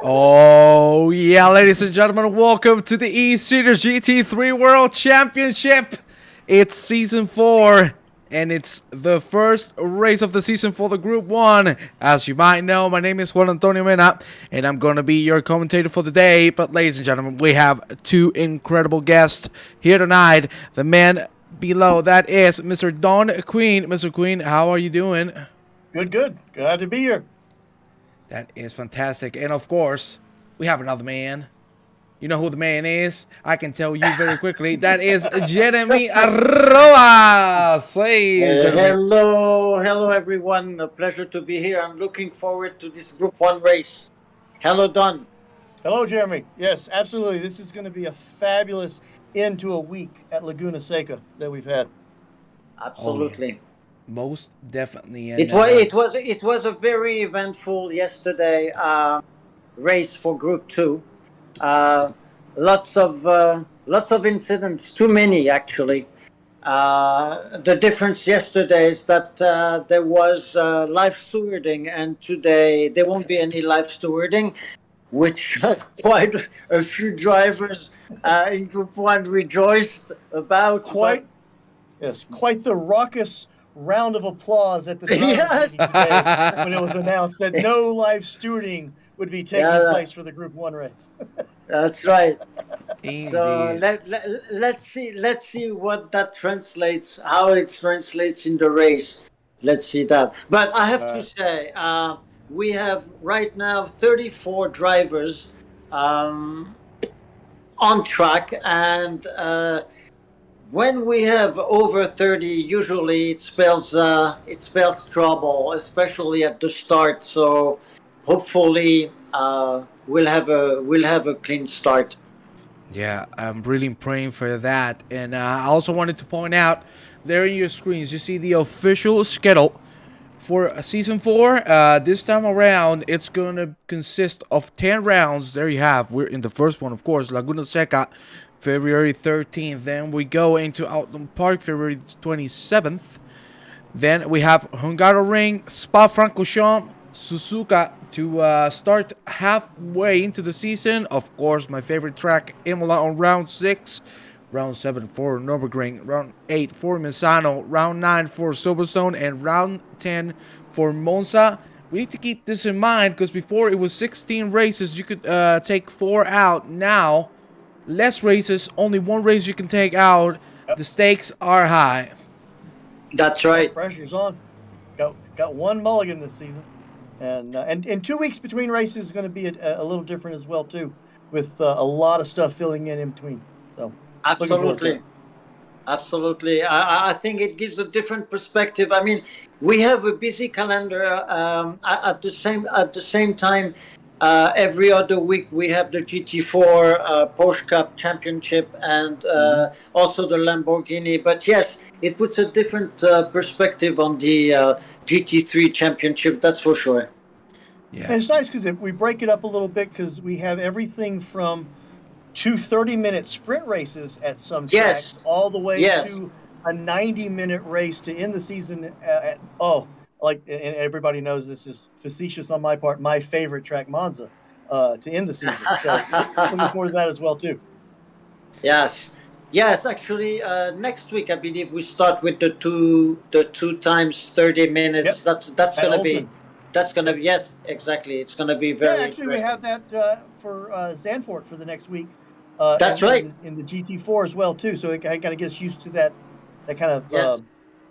Oh, yeah, ladies and gentlemen, welcome to the eSeniors GT3 World Championship. It's Season 4, and it's the first race of the season for the Group 1. As you might know, my name is Juan Antonio Mena, and I'm going to be your commentator for the day. But, ladies and gentlemen, we have two incredible guests here tonight. The man below, that is Mr. Don Queen. Mr. Queen, how are you doing? Good. Glad to be here. That is fantastic. And of course, we have another man. You know who the man is? I can tell you very quickly. That is Jeremy Arroas. Hey, hello everyone. A pleasure to be here. I'm looking forward to this Group 1 race. Hello, Don. Hello, Jeremy. Yes, absolutely. This is going to be a fabulous end to a week at Laguna Seca that we've had. Absolutely. Oh, yeah. Most definitely. And, it was a very eventful yesterday race for Group 2. Lots of incidents, too many actually. The difference yesterday is that there was live stewarding, and today there won't be any live stewarding, which quite a few drivers in Group 1 rejoiced about. Quite the raucous round of applause at the Yes. today when it was announced that no live stewarding would be taking place for the Group 1 race. That's right. Indeed. So let's see what that translates, how it translates in the race. Let's see that. But I have to say, we have right now 34 drivers on track, and when we have over 30, usually it spells trouble, especially at the start. So hopefully we'll have a clean start. Yeah, I'm really praying for that. And I also wanted to point out, there in your screens, you see the official schedule for Season 4. This time around, it's going to consist of 10 rounds. There you have. We're in the first one, of course, Laguna Seca, February 13th. Then we go into Outland Park, February 27th. Then we have Hungaroring, Spa-Francorchamps, Suzuka to start halfway into the season. Of course, my favorite track, Imola on round 6. Round 7 for Nürburgring. Round 8 for Misano. Round 9 for Silverstone. And round 10 for Monza. We need to keep this in mind because before it was 16 races. You could take 4 out. Now, less races. Only 1 race you can take out. Yep. The stakes are high. That's right. Pressure's on. Got 1 mulligan this season. And 2 weeks between races is going to be a little different as well, too. With a lot of stuff filling in between. So. Absolutely. I think it gives a different perspective. I mean, we have a busy calendar. At the same time, every other week we have the GT4 Porsche Cup Championship and also the Lamborghini. But yes, it puts a different perspective on the GT3 Championship. That's for sure. Yeah. And it's nice because we break it up a little bit because we have everything from 2 30-minute sprint races at some tracks, all the way to a 90-minute race to end the season and everybody knows this is facetious on my part, my favorite track, Monza, to end the season. So looking forward to that as well, too. Yes, actually, next week, I believe we start with the two times 30 minutes. Yep. That's going to be... That's going to be, yes, exactly. It's going to be very actually, we have that for Zandvoort for the next week. That's right. In the GT4 as well, too. So I got to get us used to that kind of... Yes.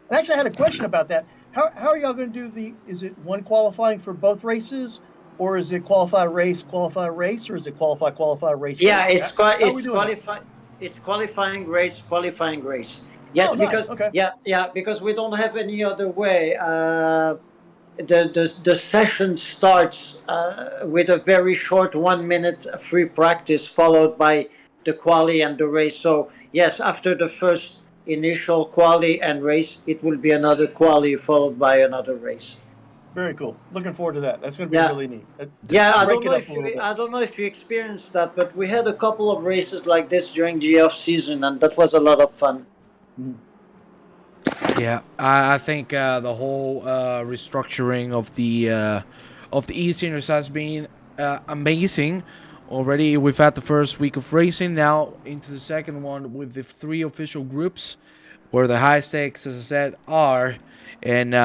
And actually, I had a question about that. How are y'all going to do is it one qualifying for both races? Or is it qualify, race, or is it qualify, race? Yeah, it's qualifying, race. Yes, because because we don't have any other way. the session starts with a very short 1 minute free practice, followed by the quali and the race. So yes, after the first initial quali and race, it will be another quali followed by another race. Very cool. Looking forward to that. That's going to be really neat. I don't know if you experienced that, but we had a couple of races like this during the off season, and that was a lot of fun. Yeah, I think the whole restructuring of the eSeniors has been amazing. Already, we've had the first week of racing. Now into the second one with the 3 official groups, where the high stakes, as I said, are. And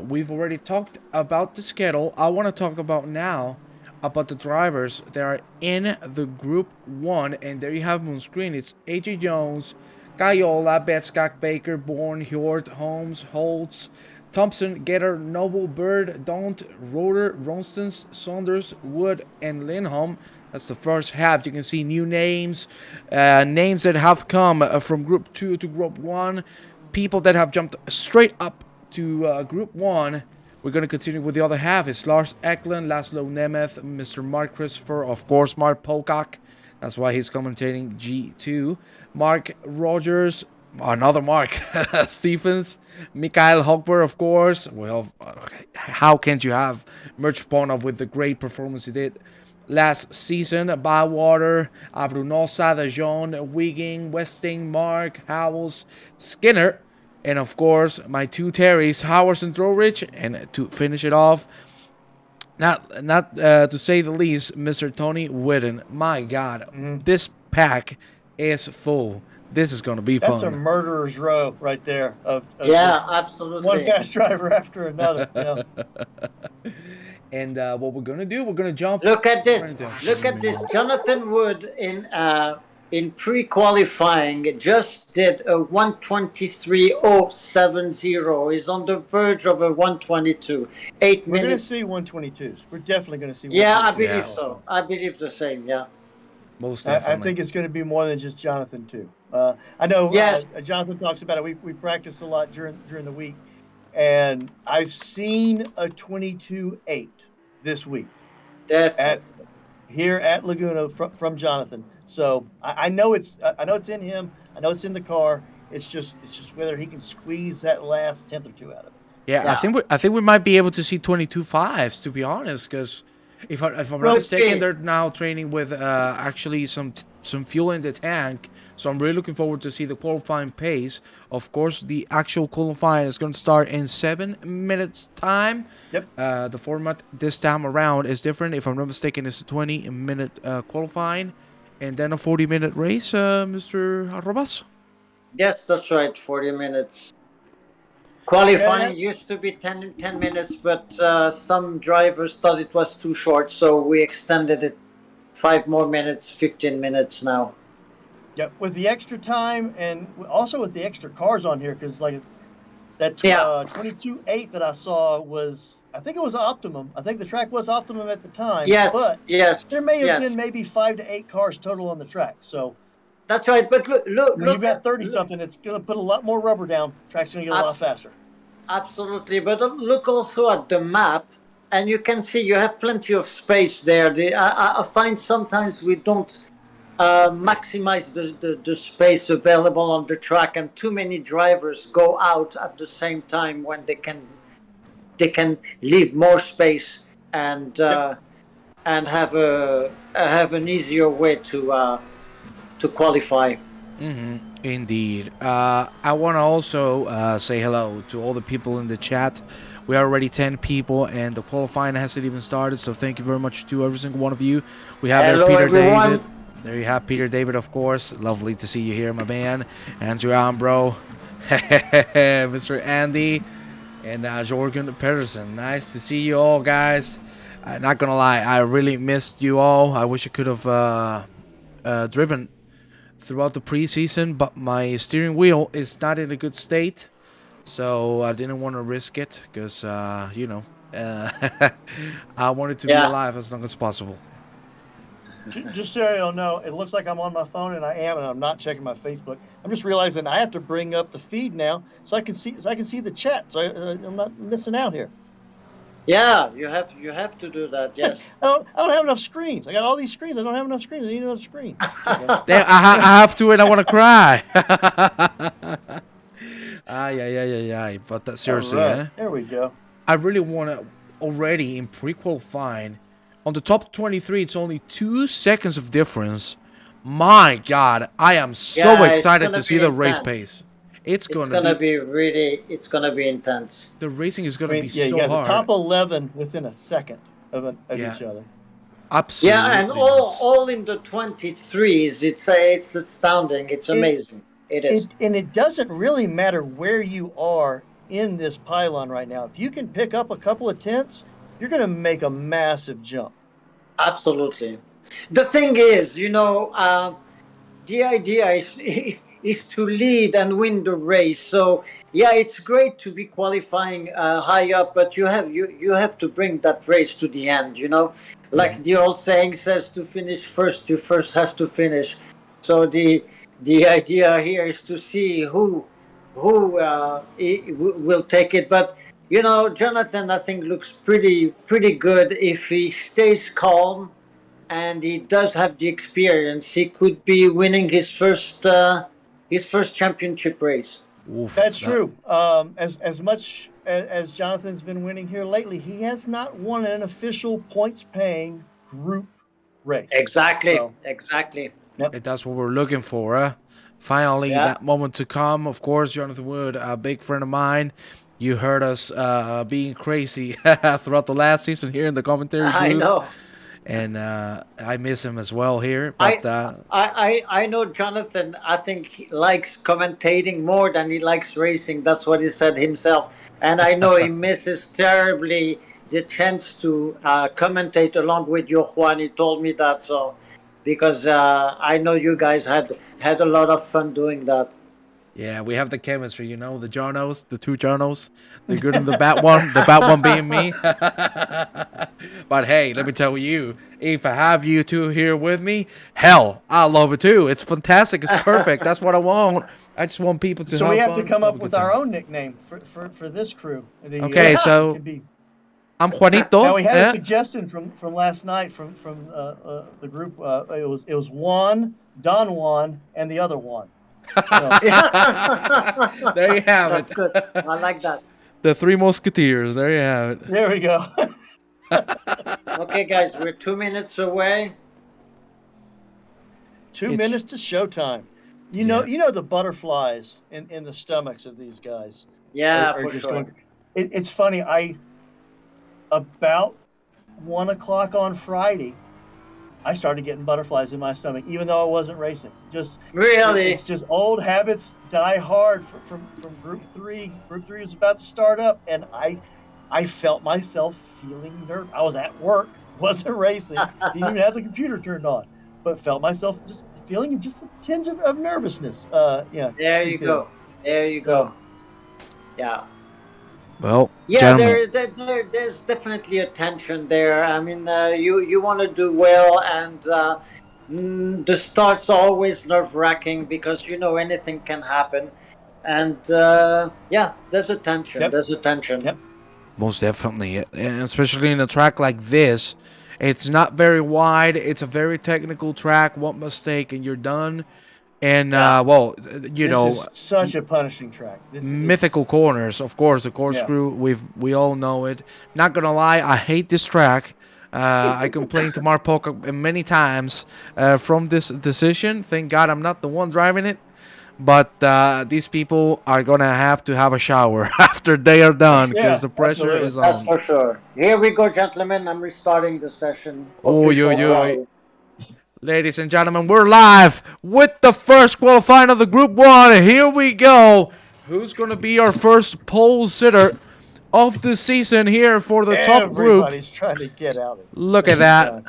we've already talked about the schedule. I want to talk about now about the drivers that are in the Group 1. And there you have them on screen. It's AJ Jones, Kayola, Betskak, Baker, Bourne, Hjort, Holmes, Holtz, Thompson, Getter, Noble, Bird, Don't, Roder, Ronstons, Saunders, Wood, and Lindholm. That's the first half. You can see new names, names that have come from Group 2 to Group 1, people that have jumped straight up to Group 1. We're going to continue with the other half. It's Lars Eklund, Laszlo Nemeth, Mr. Mark Christopher, of course, Mark Pocock. That's why he's commentating G2. Mark Rogers, another Mark Stephens, Mikhail Holdberg, of course. Well, how can't you have Merch Ponov with the great performance he did last season? Bywater, Abrunosa, Dajon, Wigging, Westing, Mark, Howells, Skinner, and of course my 2 Terrys, Howard and Drorich. And to finish it off, not to say the least, Mr. Tony Whitten. My God, this pack is full. This is going to be fun. That's a murderer's row right there. Of absolutely. One fast driver after another. And what we're going to do, we're going to jump. Look at this. Look at this. Jonathan Wood in pre-qualifying just did a 1:23.070. He's on the verge of a 1:22. 8 minutes. We're going to see 1:22s. We're definitely going to see 1:22s. Yeah, I believe so. I believe the same, yeah. Most definitely. I think it's going to be more than just Jonathan, too. I know Jonathan talks about it. We practiced a lot during the week. And I've seen a 22.8 this week. Here at Laguna from Jonathan. So I know it's in him. I know it's in the car. It's just whether he can squeeze that last tenth or two out of it. Yeah. I think we might be able to see 22.5s, to be honest, because if I'm not mistaken, they're now training with actually some fuel in the tank. So I'm really looking forward to see the qualifying pace. Of course, the actual qualifying is going to start in 7 minutes time. Yep. The format this time around is different. If I'm not mistaken, it's a 20-minute qualifying and then a 40-minute race, Mr. Arrobas? Yes, that's right, 40 minutes. Qualifying used to be 10 minutes, but some drivers thought it was too short, so we extended it 5 more minutes, 15 minutes now. Yeah, with the extra time and also with the extra cars on here, because like that 22.8 that I saw was, I think it was optimum. I think the track was optimum at the time. Yes, but there may have been maybe 5 to 8 cars total on the track. So that's right. But look, when you've got 30 something, it's going to put a lot more rubber down. Track's going to get a lot faster. Absolutely, but look also at the map, and you can see you have plenty of space there. I find sometimes we don't maximize the space available on the track, and too many drivers go out at the same time when they can leave more space and have an easier way to qualify. Indeed. I want to also say hello to all the people in the chat. We are already 10 people, and the qualifying hasn't even started, so thank you very much to every single one of you. We have Hello, Peter everyone. David. There you have Peter David, of course. Lovely to see you here, my man. Andrew Ambro, Mr. Andy, and Jorgen Pedersen. Nice to see you all, guys. Not gonna lie, I really missed you all. I wish I could have driven throughout the preseason, but my steering wheel is not in a good state, so I didn't want to risk it because, I wanted to be alive as long as possible. Just so you'll know, it looks like I'm on my phone, and I am, and I'm not checking my Facebook. I'm just realizing I have to bring up the feed now so I can see the chat, so I'm not missing out here. Yeah, you have to do that. Yes. I don't have enough screens. I got all these screens. I don't have enough screens. I need another screen. Damn, I have to and I want to cry. Yeah. But that seriously, All right. There we go. I really want to already in pre-qualifying. On the top 23, it's only 2 seconds of difference. My God, I am so excited to see the race pace. It's gonna be intense. The racing is gonna be you so got hard. the top 11 within a second of each other. Absolutely. Yeah, and all in the 23s. It's astounding. It's amazing. It is. And it doesn't really matter where you are in this pylon right now. If you can pick up a couple of tenths, you're going to make a massive jump. Absolutely. The thing is, the idea is to lead and win the race. So yeah, it's great to be qualifying high up, but you have to bring that race to the end. Like the old saying says, to finish first, you first has to finish. So the idea here is to see who will take it. But Jonathan, I think looks pretty good if he stays calm. And he does have the experience. He could be winning his first championship race. Oof, That's true. As much as Jonathan's been winning here lately, he has not won an official points-paying group race. Exactly. Yep. That's what we're looking for. Finally, that moment to come. Of course, Jonathan Wood, a big friend of mine. You heard us being crazy throughout the last season here in the commentary booth. I know. And I miss him as well here. But I know Jonathan. I think he likes commentating more than he likes racing. That's what he said himself. And I know he misses terribly the chance to commentate along with you, Juan. He told me that. So because I know you guys had a lot of fun doing that. Yeah, we have the chemistry, the Jonos, the two Jonos, the good and the bad one being me. But hey, let me tell you, if I have you two here with me, hell, I love it too. It's fantastic. It's perfect. That's what I want. I just want people to. So we have to come up with our own nickname for this crew. Okay, so I'm Juanito. Now we had a suggestion from last night from the group. It was Juan, Don Juan, and the other Juan. There you have That's good. I like that. The Three Musketeers. There you have it. There we go. Okay, guys, we're 2 minutes away. 2 minutes to showtime. You know the butterflies in the stomachs of these guys. Yeah, for sure. It's funny. About 1 o'clock on Friday, I started getting butterflies in my stomach, even though I wasn't racing. Really? It's just old habits die hard from Group 3. Group 3 was about to start up, and I felt myself feeling nervous. I was at work, wasn't racing, didn't even have the computer turned on, but felt myself just feeling just a tinge of nervousness. There you go. Yeah. Well, yeah, there's definitely a tension there. I mean, you want to do well, and the start's always nerve-wracking because anything can happen, and there's a tension. Yep. There's a tension. Yep. Most definitely, and especially in a track like this, it's not very wide. It's a very technical track. One mistake and you're done. And this is such a punishing track. Mythical corners, of course, the corkscrew. We all know it. Not gonna lie, I hate this track. I complained to Mark Polk many times from this decision. Thank God I'm not the one driving it. But these people are gonna have to have a shower after they are done because the pressure is on. That's for sure. Here we go, gentlemen. I'm restarting the session. Ladies and gentlemen, we're live with the first qualifying of the Group 1. Here we go. Who's going to be our first pole sitter of the season here for the top group? Everybody's trying to get out of it. Look at that.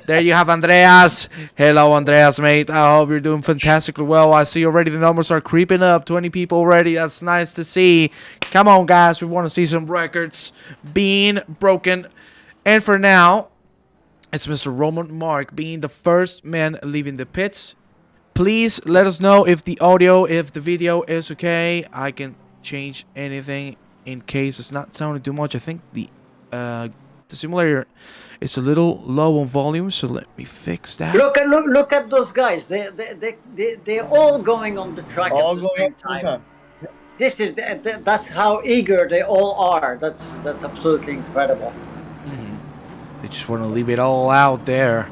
There you have Andreas. Hello, Andreas, mate. I hope you're doing fantastically well. I see already the numbers are creeping up. 20 people already. That's nice to see. Come on, guys. We want to see some records being broken. And for now, it's Mr. Roman Mark being the first man leaving the pits. Please let us know if the audio, if the video is okay. I can change anything in case it's not sounding too much. I think the the simulator is a little low on volume, so let me fix that. Look at those guys. They're all going on the track All at the going same up at the time. time. This is that's how eager they all are. That's absolutely incredible. They just want to leave it all out there.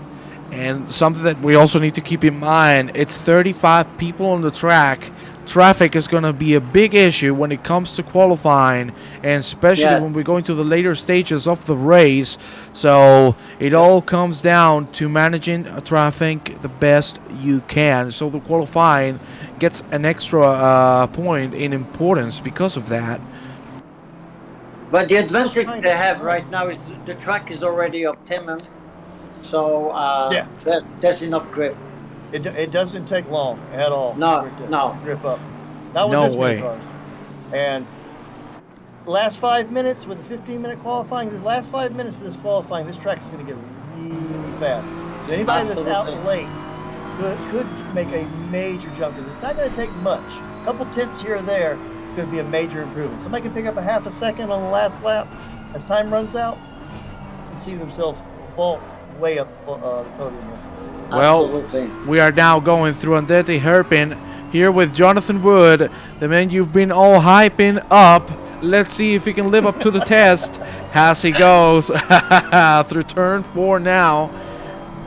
And something that we also need to keep in mind, it's 35 people on the track. Traffic is going to be a big issue when it comes to qualifying, and especially when we're going to the later stages of the race. So it all comes down to managing traffic the best you can. So the qualifying gets an extra point in importance because of that. But the advantage they have right now is the track is already optimum. So there's enough grip. It doesn't take long at all. No. Grip up. Not with this many cars. And last 5 minutes with the 15-minute qualifying, the last 5 minutes of this qualifying, this track is going to get really fast. So anybody that's out late could make a major jump. It's not going to take much. A couple tenths here or there could be a major improvement. Somebody can pick up a half a second on the last lap as time runs out and see themselves vault way up the podium. Well, absolutely. We are now going through Andretti Hairpin here with Jonathan Wood, the man you've been all hyping up. Let's see if he can live up to the test as he goes through turn 4 now.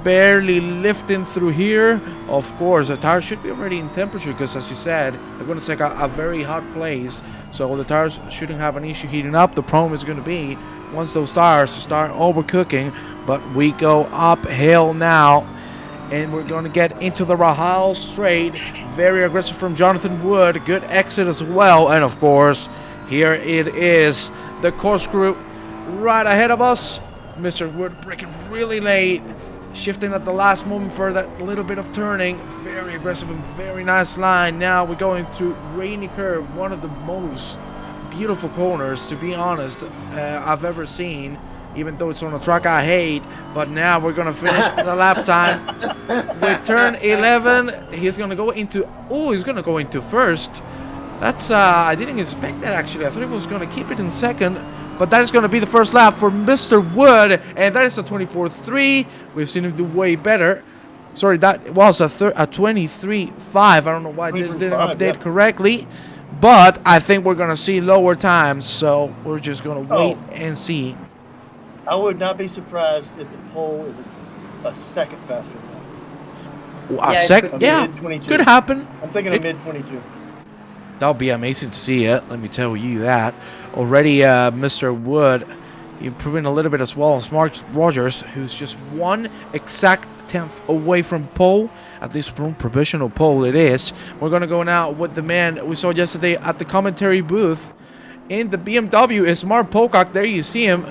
Barely lifting through here. Of course, the tires should be already in temperature because, as you said, Laguna Seca a very hot place. So the tires shouldn't have an issue heating up. The problem is going to be once those tires start overcooking. But we go uphill now, and we're going to get into the Rahal straight. Very aggressive from Jonathan Wood. Good exit as well. And, of course, here it is. The corkscrew right ahead of us. Mr. Wood braking really late. Shifting at the last moment for that little bit of turning. Very aggressive and very nice line. Now we're going through Rainy Curve. One of the most beautiful corners, to be honest, I've ever seen. Even though it's on a track I hate. But now we're going to finish the lap time. With turn 11, he's going to go into... Oh, he's going to go into first. That's... I didn't expect that, actually. I thought he was going to keep it in second. But that is going to be the first lap for Mr. Wood. And that is a 24.3. We've seen him do way better. Sorry, that was a 23.5. I don't know why this didn't update correctly. But I think we're going to see lower times. So we're just going to wait and see. I would not be surprised if the pole is a second faster. A second? Yeah, could happen. I'm thinking of mid-22. That would be amazing to see it. Let me tell you that. Already, Mr. Wood improving a little bit as well as Mark Rogers, who's just one exact tenth away from pole. At least from provisional pole it is. We're going to go now with the man we saw yesterday at the commentary booth. In the BMW is Mark Pocock. There you see him.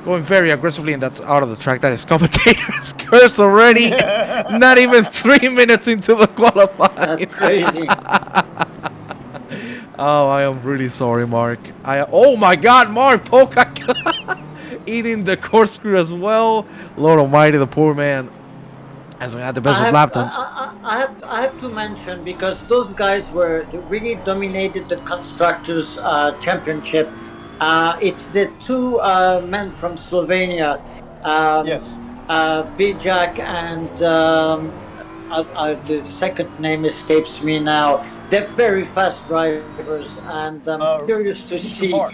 Going very aggressively, and that's out of the track. That is commentator's curse already. Not even 3 minutes into the qualifying. That's crazy. Oh, I am really sorry, Mark. Oh my God, Mark Pocock eating the corkscrew as well. Lord Almighty, the poor man hasn't had the best of lap times. I have to mention, because those guys really dominated the constructors' championship. It's the two men from Slovenia. Yes. Bijak and the second name escapes me now. They're very fast drivers, and I'm curious to see. Mark.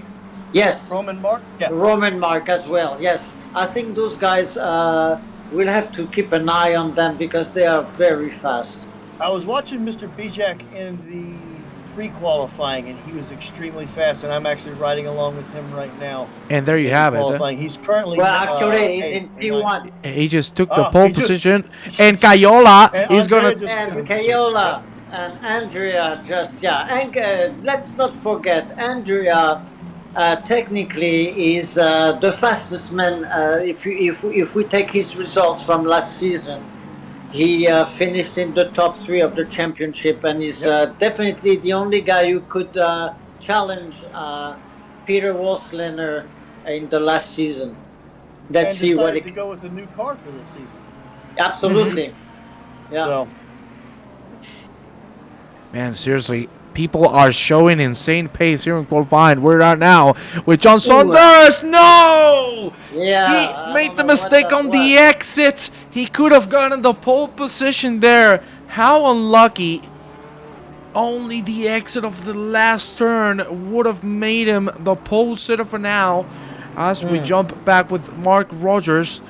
Yes. Roman Mark? Yeah. Roman Mark as well, yes. I think those guys, we'll have to keep an eye on them because they are very fast. I was watching Mr. Bijak in the pre-qualifying, and he was extremely fast, and I'm actually riding along with him right now. And there you have it. He's currently... Well, actually, he's in P1. He just took the pole position, and Cayola is going to... And Cayola and Andrea and let's not forget, Andrea technically is the fastest man. If we take his results from last season, he finished in the top 3 of the championship, and is definitely the only guy who could challenge Peter Wasliner in the last season. Let's see what he to go with a new car for this season. Absolutely, yeah. So. Man, seriously, People are showing insane pace here in qualifying. We're at now with John Saunders. No! Yeah, He made the mistake on the exit. He could have gotten the pole position there. How unlucky. Only the exit of the last turn would have made him the pole sitter for now. As we jump back with Mark Rogers.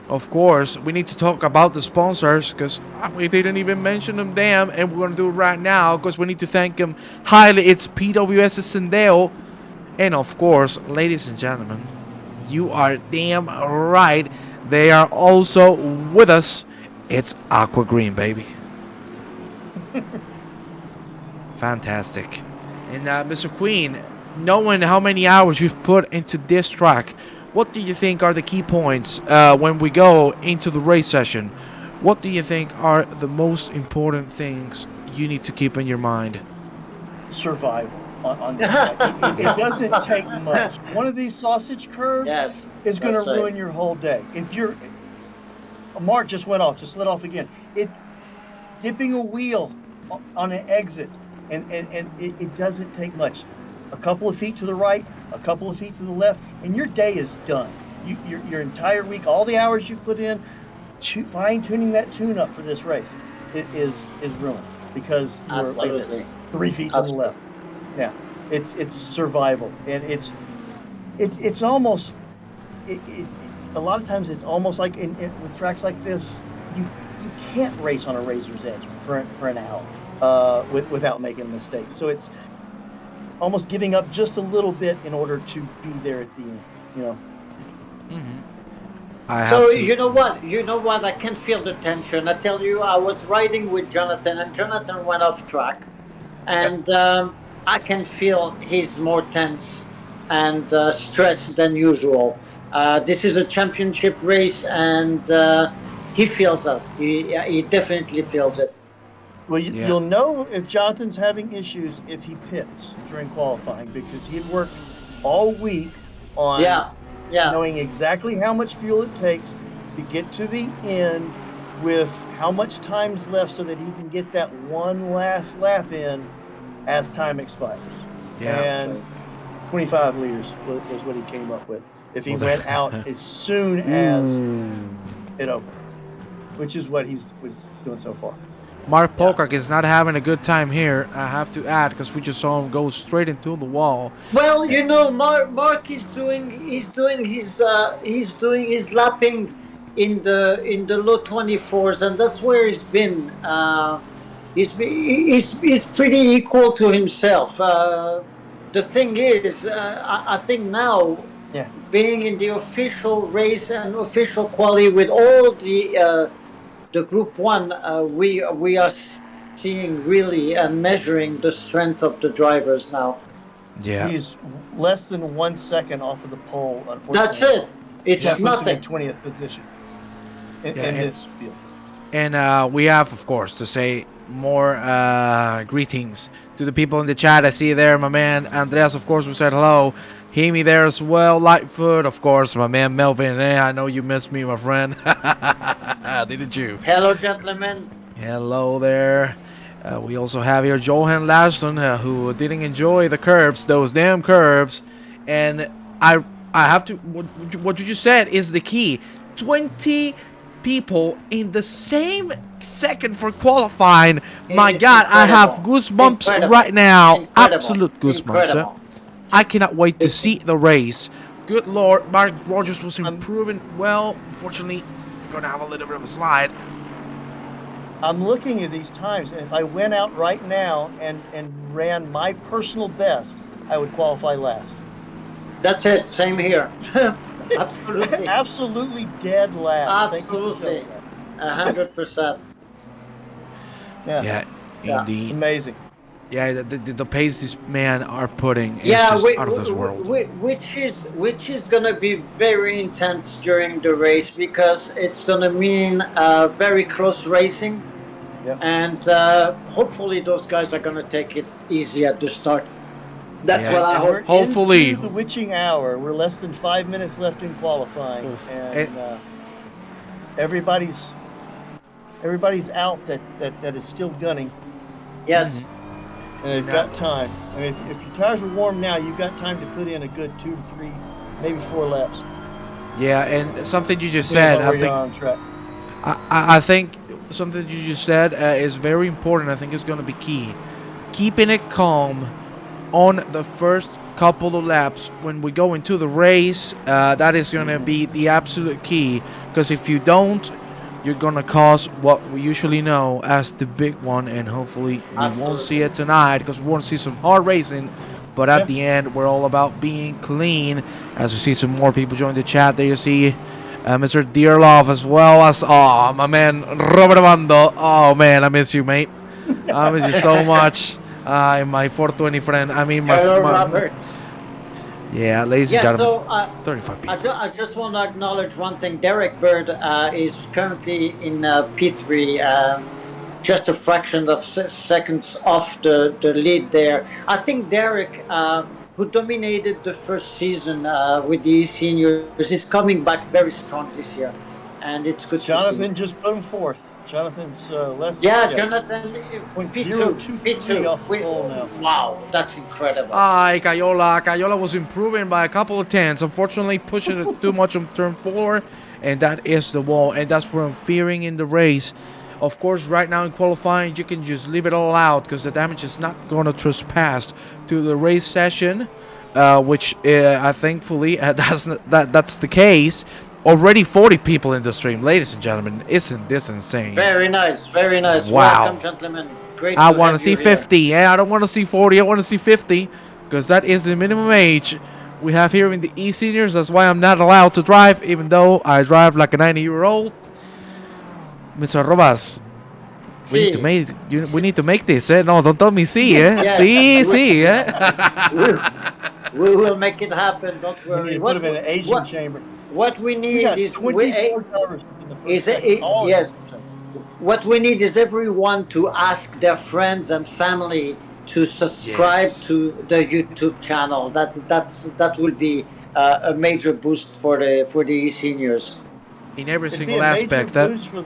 Of course, we need to talk about the sponsors because we didn't even mention them, damn, and we're going to do it right now because we need to thank them highly. It's PWS Sendeo. And of course, ladies and gentlemen, you are damn right. They are also with us. It's Aqua Green, baby. Fantastic. And Mr. Queen, knowing how many hours you've put into this track, what do you think are the key points when we go into the race session? What do you think are the most important things you need to keep in your mind? Survival on this track. It doesn't take much. One of these sausage curves is going to ruin your whole day. If you're... Mark just went off, just let off again. Dipping a wheel on an exit, and it doesn't take much. A couple of feet to the right, a couple of feet to the left, and your day is done. Your entire week, all the hours you put in, fine-tuning that tune-up for this race, it is ruined because you're like 3 feet to the left. Yeah, it's survival, and it's almost a lot of times it's almost like with tracks like this, you can't race on a razor's edge for an hour without making a mistake. So it's almost giving up just a little bit in order to be there at the end, you know. You know what? I can feel the tension. I tell you, I was riding with Jonathan, and Jonathan went off track, and I can feel he's more tense and stressed than usual. This is a championship race, and he feels it. He definitely feels it. Well, you'll know if Jonathan's having issues if he pits during qualifying, because he had worked all week on knowing exactly how much fuel it takes to get to the end with how much time's left so that he can get that one last lap in as time expires. And 25 liters was what he came up with. If he went out as soon as it opened, which is what he's doing so far. Mark Pocock is not having a good time here, I have to add, because we just saw him go straight into the wall. Well, you know, Mark is doing his lapping in the low 24s, and that's where he's been. He's pretty equal to himself. The thing is, I think now, being in the official race and official quali with all the Group 1, we are seeing really and measuring the strength of the drivers now. Yeah, he's less than 1 second off of the pole. Unfortunately, that's it. It's nothing. In 20th position in this field. And we have, of course, to say more greetings to the people in the chat. I see there, my man Andreas. Of course, we said hello. Hemi there as well. Lightfoot, of course, my man Melvin. I know you missed me, my friend. Didn't you? Hello, gentlemen. Hello there. We also have here Johan Larsson, who didn't enjoy the curbs, those damn curbs. And I have to, what you just said is the key. 20 people in the same second for qualifying. My God, I have goosebumps right now. Absolute goosebumps. I cannot wait to see the race. Good Lord, Mark Rogers was improving well. Unfortunately, going to have a little bit of a slide. I'm looking at these times, and if I went out right now and ran my personal best, I would qualify last. That's it. Same here. Absolutely. Absolutely dead last. Absolutely. 100%. Yeah, indeed. It's amazing. Yeah, the pace these men are putting is just out of this world. Which is gonna be very intense during the race, because it's gonna mean very close racing, and hopefully those guys are gonna take it easy at the start. That's what I hope. Hopefully. Into the witching hour. We're less than 5 minutes left in qualifying, and everybody's out that is still gunning. Yes. and they've got time. I mean, if your tires are warm now, you've got time to put in a good 2 to 3, maybe 4 laps. Yeah, and something you just said, I think something you just said is very important. I think it's going to be key. Keeping it calm on the first couple of laps when we go into the race, that is going to be the absolute key. Because if you don't, you're going to cause what we usually know as the big one. And hopefully we won't see it tonight, because we want to see some hard racing. But at the end, we're all about being clean. As we see some more people join the chat, there you see Mr. Dearlove, as well as, my man, Robert Bando. Oh, man, I miss you, mate. I miss you so much. My 420 friend. I mean, Hello, Robert. Yeah, ladies and gentlemen, so, 35 people. I just want to acknowledge one thing. Derek Bird is currently in P3. Just a fraction of seconds off the lead there. I think Derek, who dominated the first season with the eSeniors, is coming back very strong this year, and it's good. Jonathan just put him fourth. Jonathan's less. Yeah, Jonathan. P2 off the pole now. Wow, that's incredible. Cayola was improving by a couple of tenths. Unfortunately, pushing it too much on turn 4, and that is the wall, and that's what I'm fearing in the race. Of course, right now in qualifying, you can just leave it all out because the damage is not going to trespass to the race session, which thankfully that's the case. Already 40 people in the stream, ladies and gentlemen. Isn't this insane? Very nice, very nice. Wow. Welcome, gentlemen. Great. I want to see 50. Yeah, I don't want to see 40. I want to see 50 because that is the minimum age we have here in the eSeniors. That's why I'm not allowed to drive, even though I drive like a 90-year-old. Mr. Robas, we need to make this. No, don't tell me see, eh? Yes. See, we will make it happen. Don't worry. We need to put him in an aging chamber. What we need is 24 drivers in the first yes. What we need is everyone to ask their friends and family to subscribe to the YouTube channel. That will be a major boost for the eSeniors. In every It'd single be a aspect. Major boost for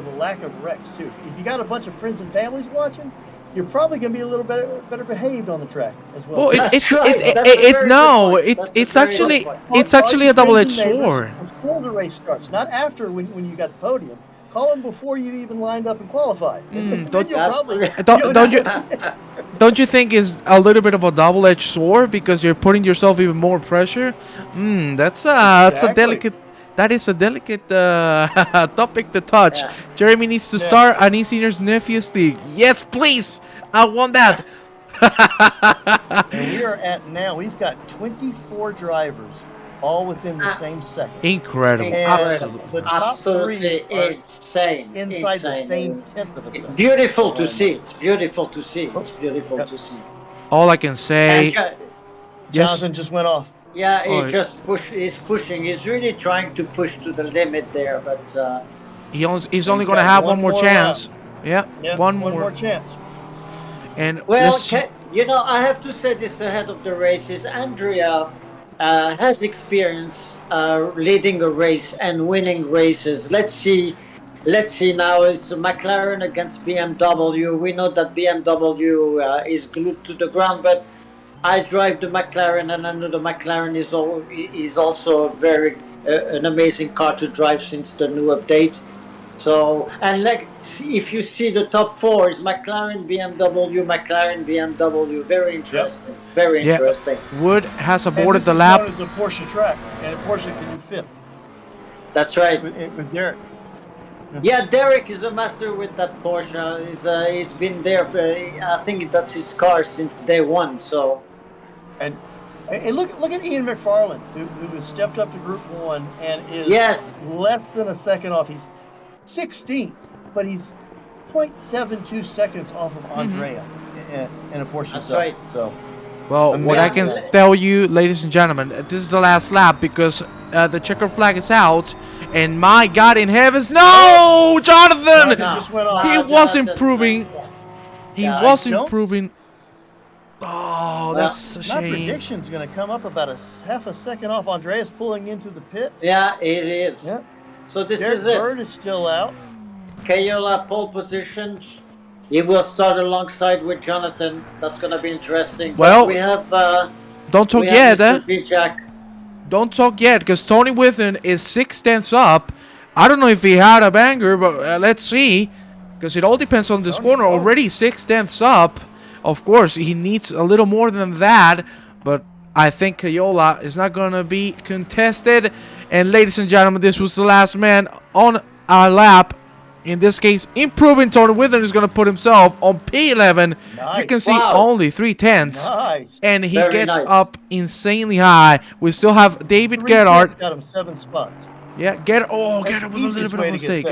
the lack of wrecks too. If you got a bunch of friends and families watching, you're probably going to be a little better behaved on the track as well. Well, it's actually a double-edged sword. Before the race starts, not after when you got the podium. Call them before you even lined up and qualified. Don't you think it's a little bit of a double-edged sword because you're putting yourself even more pressure? That's a delicate. That is a delicate topic to touch. Yeah. Jeremy needs to start an eSeniors Nephews League. Yes, please. I want that. And we've got 24 drivers, all within the same second. Incredible. Absolutely. The top 3 are insane. Inside the same tenth of a second. It's beautiful to see. It's beautiful to see. To see. All I can say. Jonathan just went off. Yeah, he's pushing. He's really trying to push to the limit there, but he's only going to have one more chance. Yeah, one more chance. And I have to say this ahead of the races. Andrea has experience leading a race and winning races. Let's see now. It's McLaren against BMW. We know that BMW is glued to the ground, but I drive the McLaren, and I know the McLaren is also an amazing car to drive since the new update. So, and if you see the top 4 is McLaren, BMW. Very interesting. Yep. Very interesting. Wood has aborted the lap. It's a Porsche track, and Porsche can do 5th. That's right. With Derek. Yeah, Derek is a master with that Porsche. He's been there. I think that's his car since day 1. So. And look at Ian McFarland, who has stepped up to Group 1 and is less than a second off. He's 16th, but he's 0.72 seconds off of Andrea in a Porsche. That's right. So, well, what I can tell you, ladies and gentlemen, this is the last lap because the checker flag is out, and my God in heavens, no, Jonathan! He was improving. He was improving. Oh, that's a shame. My prediction's going to come up about half a second off. Andreas pulling into the pits. Yeah, it is. Yeah. So this Derek is it. Bird is still out. Cayola pole position. He will start alongside with Jonathan. That's going to be interesting. Well, but we have don't talk yet, Mr. Bijak. Don't talk yet, because Tony Withen is 6 tenths up. I don't know if he had a banger, but let's see. Because it all depends on this corner. Already 6 tenths up. Of course, he needs a little more than that. But I think Cayola is not going to be contested. And ladies and gentlemen, this was the last man on our lap. In this case, improving Tony Withen is going to put himself on P11. Nice. You can see only 3 tenths. Nice. And he gets up insanely high. We still have David Gerhardt. Got him 7 spots. Yeah, Gerhardt with a little bit of a mistake.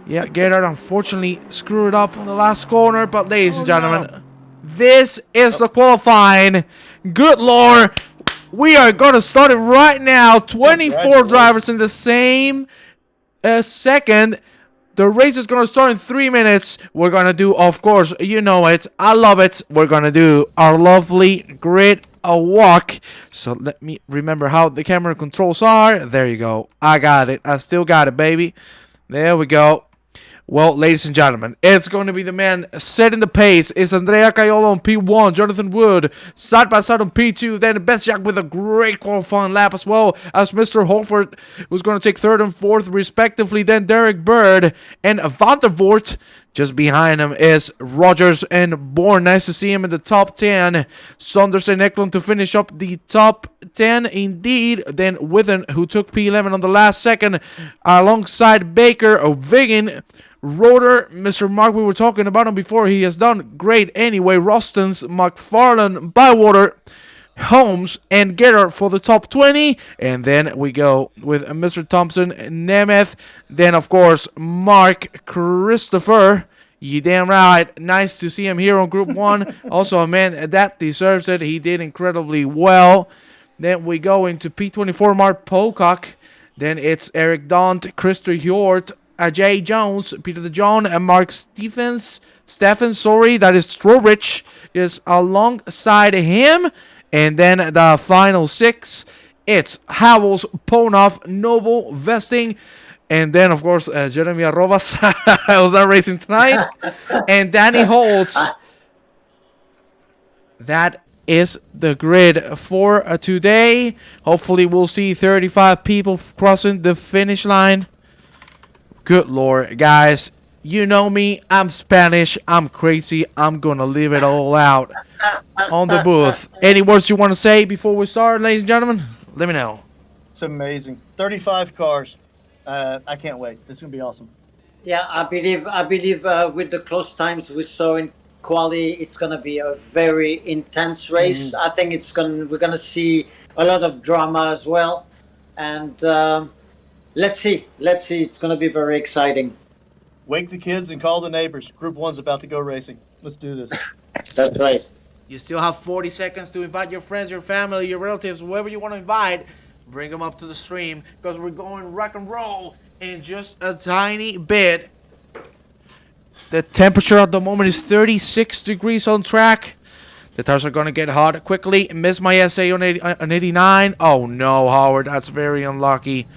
Yeah, Gerhardt unfortunately screwed up on the last corner. But ladies and gentlemen, this is the qualifying. Good Lord. We are going to start it right now. 24 drivers in the same second. The race is gonna start in 3 minutes. We're gonna do, of course, you know it, I love it, we're gonna do our lovely grid walk. So let me remember how the camera controls are. There you go. I got it. I still got it, baby. There we go. Well, ladies and gentlemen, it's going to be the man setting the pace. It's Andrea Caiola on P1, Jonathan Wood side by side on P2, then Besjak with a great qualifying lap as well as Mr. Holdberg, who's going to take 3rd and 4th respectively, then Derek Bird and Van der Voort. Just behind him is Rogers and Bourne. Nice to see him in the top 10. Saunders and Eklund to finish up the top 10 indeed. Then Withen, who took P11 on the last second, alongside Baker, O'Vigan, Rotor, Mr. Mark, we were talking about him before. He has done great anyway. Rostons, McFarlane, Bywater, Holmes, and Gerhardt for the top 20. And then we go with Mr. Thompson, Nemeth. Then, of course, Mark Christopher. You damn right. Nice to see him here on Group 1. Also, a man that deserves it. He did incredibly well. Then we go into P24, Mark Pocock. Then it's Eric Daunt, Christer Hjort, Ajay Jones, Peter the John, and Mark Stephens, that is Strowrich, is alongside him. And then the final 6, it's Howells, Ponov, Noble, Vesting, and then, of course, Jeremy Arrobas, was that racing tonight, and Danny Holtz. That is the grid for today. Hopefully, we'll see 35 people crossing the finish line. Good Lord, guys, you know me, I'm Spanish, I'm crazy, I'm gonna leave it all out on the booth. Any words you want to say before we start, ladies and gentlemen? Let me know. It's amazing. 35 cars. I can't wait. It's gonna be awesome. Yeah, I believe with the close times we saw in quali, it's gonna be a very intense race. I think we're gonna see a lot of drama as well, and let's see. It's going to be very exciting. Wake the kids and call the neighbors. Group 1's about to go racing. Let's do this. That's right. You still have 40 seconds to invite your friends, your family, your relatives, whoever you want to invite. Bring them up to the stream because we're going rock and roll in just a tiny bit. The temperature at the moment is 36 degrees on track. The tires are going to get hot quickly. Missed my SA on 89. Oh, no, Howard. That's very unlucky.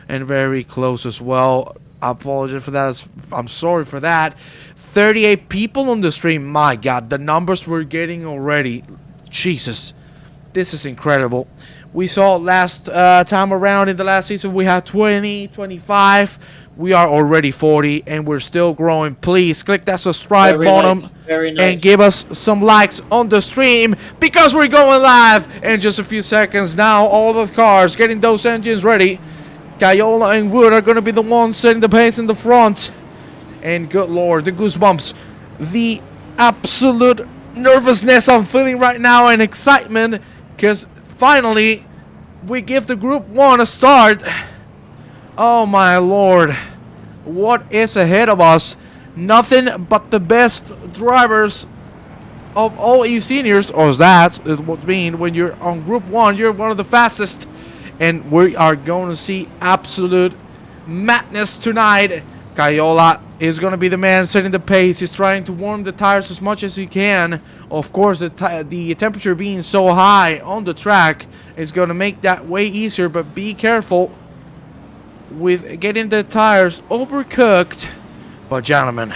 And very close as well. I apologize for that. I'm sorry for that. 38 people on the stream. My God, the numbers we're getting already. Jesus, this is incredible. We saw last time around in the last season, we had 20, 25. We are already 40, and we're still growing. Please click that subscribe button and give us some likes on the stream because we're going live in just a few seconds now. All the cars getting those engines ready. Caiola and Wood are going to be the ones setting the pace in the front. And good Lord, the goosebumps. The absolute nervousness I'm feeling right now and excitement. Because finally, we give the Group 1 a start. Oh my Lord. What is ahead of us? Nothing but the best drivers of all eSeniors. Or that is what means when you're on Group 1, you're one of the fastest. And we are going to see absolute madness tonight. Caiola is going to be the man setting the pace. He's trying to warm the tires as much as he can. Of course, the temperature being so high on the track is going to make that way easier. But be careful with getting the tires overcooked. But gentlemen,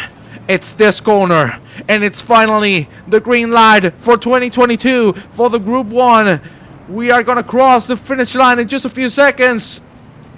It's this corner, and it's finally the green light for 2022 for the Group 1. We are going to cross the finish line in just a few seconds.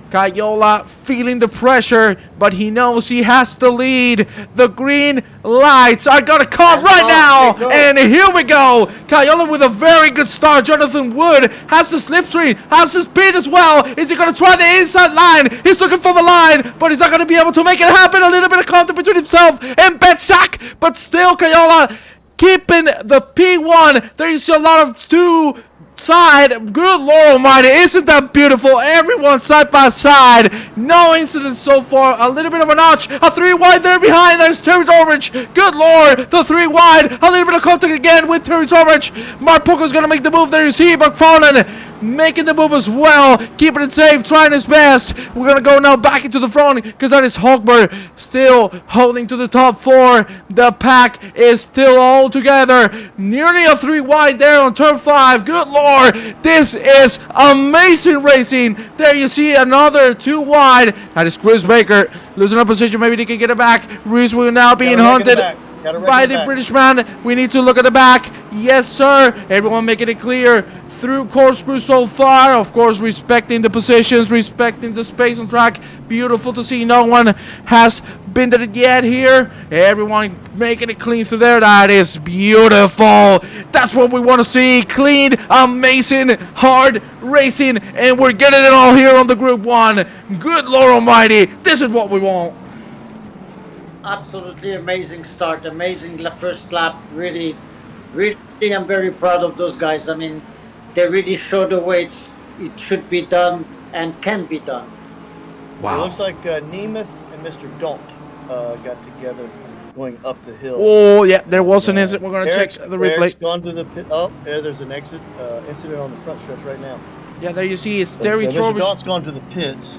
Cayola feeling the pressure, but he knows he has to lead. The green lights are going to come right now, and here we go. Cayola with a very good start. Jonathan Wood has the slipstream, has the speed as well. Is he going to try the inside line? He's looking for the line, but he's not going to be able to make it happen. A little bit of contact between himself and Betsak, but still Cayola keeping the P1. There you see a lot of two side. Good Lord Almighty, isn't that beautiful? Everyone side by side, no incidents so far. A little bit of a notch, a 3 wide there behind. There's Terry Torridge. Good Lord, the 3 wide, a little bit of contact again with Terry Torridge. Mark Poco's gonna make the move. There you see McFarlane making the move as well, keeping it safe, trying his best. We're gonna go now back into the front because that is Holdberg still holding to the top 4. The pack is still all together. Nearly a 3 wide there on turn 5. Good Lord, this is amazing racing. There you see another 2 wide. That is Chris Baker losing a position. Maybe they can get it back. Reese will now being hunted by the British man. We need to look at the back. Yes, sir. Everyone making it clear through corkscrew so far. Of course, respecting the positions, respecting the space on track. Beautiful to see. No one has been to it yet here. Everyone making it clean through there. That is beautiful. That's what we want to see. Clean, amazing, hard racing. And we're getting it all here on the Group 1. Good Lord Almighty. This is what we want. Absolutely amazing start, amazing first lap. Really, I'm very proud of those guys. I mean, they really showed the way it should be done and can be done. Wow. It looks like Nemeth and Mr. Don't got together going up the hill. Oh, yeah, there was an incident. We're going to check the replay. Eric's gone to the pit. Oh, there's an incident on the front stretch right now. Yeah, there you see it's Terry Trowbridge. Mr. Daunt's gone to the pits.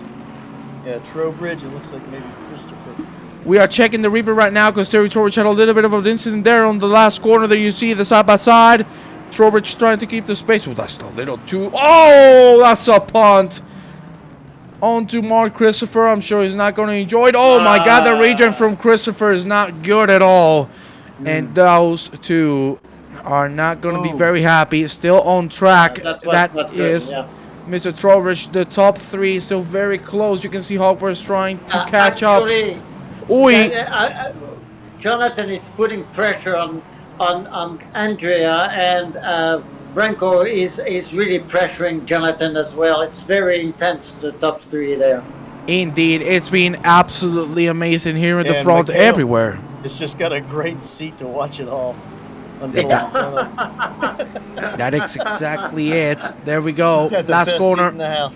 Yeah, Trowbridge, it looks like maybe Christopher. We are checking the replay right now because Terry Trowbridge had a little bit of an incident there on the last corner. There you see the side by side. Trowbridge trying to keep the space. Oh, that's a little too. Oh, that's a punt. On to Mark Christopher. I'm sure he's not going to enjoy it. Oh my God, the regen from Christopher is not good at all. And those two are not going to be very happy. Still on track. That is Mr. Trowbridge. The top 3 is still very close. You can see Holdberg trying to catch up. Jonathan is putting pressure on Andrea, and Branko is really pressuring Jonathan as well. It's very intense, the top 3 there. Indeed, it's been absolutely amazing here in the front, everywhere. It's just got a great seat to watch it all. That is exactly it. There we go. Last corner.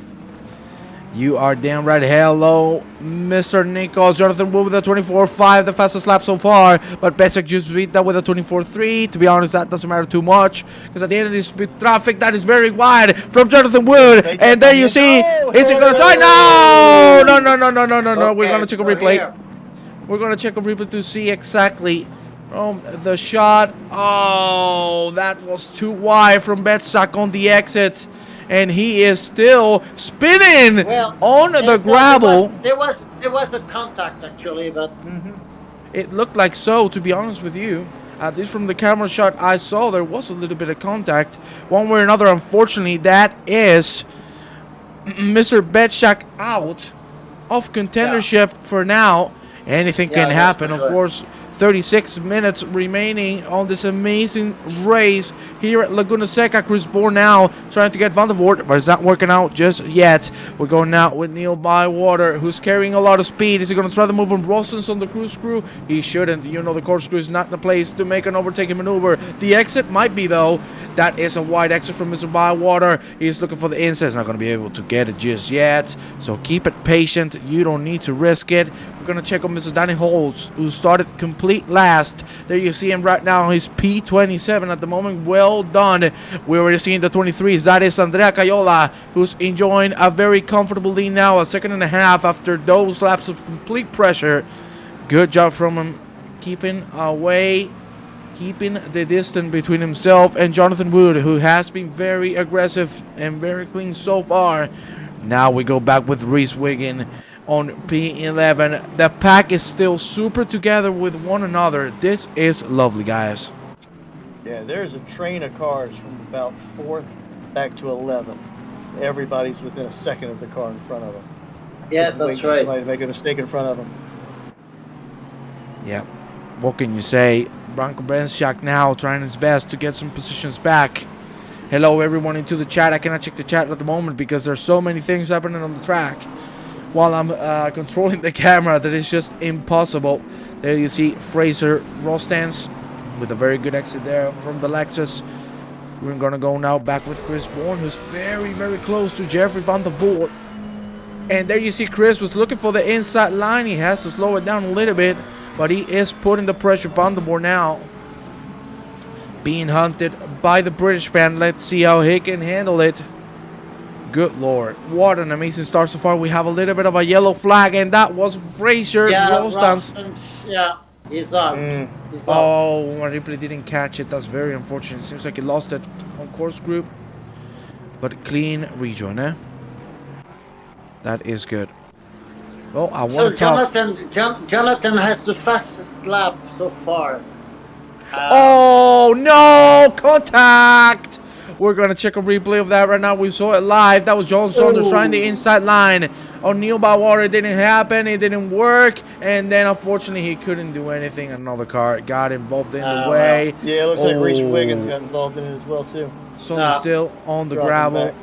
You are damn right. Hello, Mr. Nichols. Jonathan Wood with a 24.5, the fastest lap so far. But Besek just beat that with a 24.3. To be honest, that doesn't matter too much. Because at the end of this traffic, that is very wide from Jonathan Wood. And there you see, is it going to try? No! No. We're going to check a replay. We're going to check a replay to see exactly from the shot. Oh, that was too wide from Betsak on the exit. And he is still spinning on the gravel. There was a contact actually, but it looked like so. To be honest with you, at least from the camera shot I saw, there was a little bit of contact, one way or another. Unfortunately, that is Mr. Betshak out of contendership for now. Anything can happen, of course. 36 minutes remaining on this amazing race here at Laguna Seca. Chris Bourne now trying to get Van der Voort, but it's not working out just yet. We're going out with Neil Bywater, who's carrying a lot of speed. Is he going to try to move on Rostons on the corkscrew? He shouldn't. You know, the corkscrew is not the place to make an overtaking maneuver. The exit might be, though. That is a wide exit from Mr. Bywater. He's looking for the inside. He's not going to be able to get it just yet. So keep it patient. You don't need to risk it. We're going to check on Mr. Danny Holtz, who started complete last. There you see him right now. He's P27 at the moment. Well done. We're already seeing the 23s. That is Andrea Cayola, who's enjoying a very comfortable lead now. A second and a half after those laps of complete pressure. Good job from him. Keeping away. Keeping the distance between himself and Jonathan Wood, who has been very aggressive and very clean so far. Now we go back with Reese Wiggin on P11. The pack is still super together with one another. This is lovely, guys. Yeah, there's a train of cars from about 4th back to 11th. Everybody's within a second of the car in front of them. Yeah, that's right. Somebody make a mistake in front of them. Yeah. What can you say? Branko Benchak now trying his best to get some positions back. Hello, everyone into the chat. I cannot check the chat at the moment because there's so many things happening on the track while I'm controlling the camera that it's just impossible. There you see Fraser Rostans with a very good exit there from the Lexus. We're going to go now back with Chris Bourne, who's very, very close to Jeffrey Van der Voort. And there you see Chris was looking for the inside line. He has to slow it down a little bit, but he is putting the pressure. Van der Voort now being hunted by the British man. Let's see how he can handle it. Good Lord. What an amazing start so far. We have a little bit of a yellow flag, and that was Fraser Rostans. Yeah, he's out. He's out. Oh, Ripley didn't catch it. That's very unfortunate. Seems like he lost it on course group. But clean rejoin, eh? That is good. Well, I want to talk. Jonathan has the fastest lap so far. Oh, no! Contact! We're going to check a replay of that right now. We saw it live. That was John Saunders trying the inside line. O'Neal Bywater, it didn't happen. It didn't work. And then, unfortunately, he couldn't do anything. Another car got involved in the way. Yeah, it looks like Reese Wiggins got involved in it as well, too. Saunders still on the gravel. Back.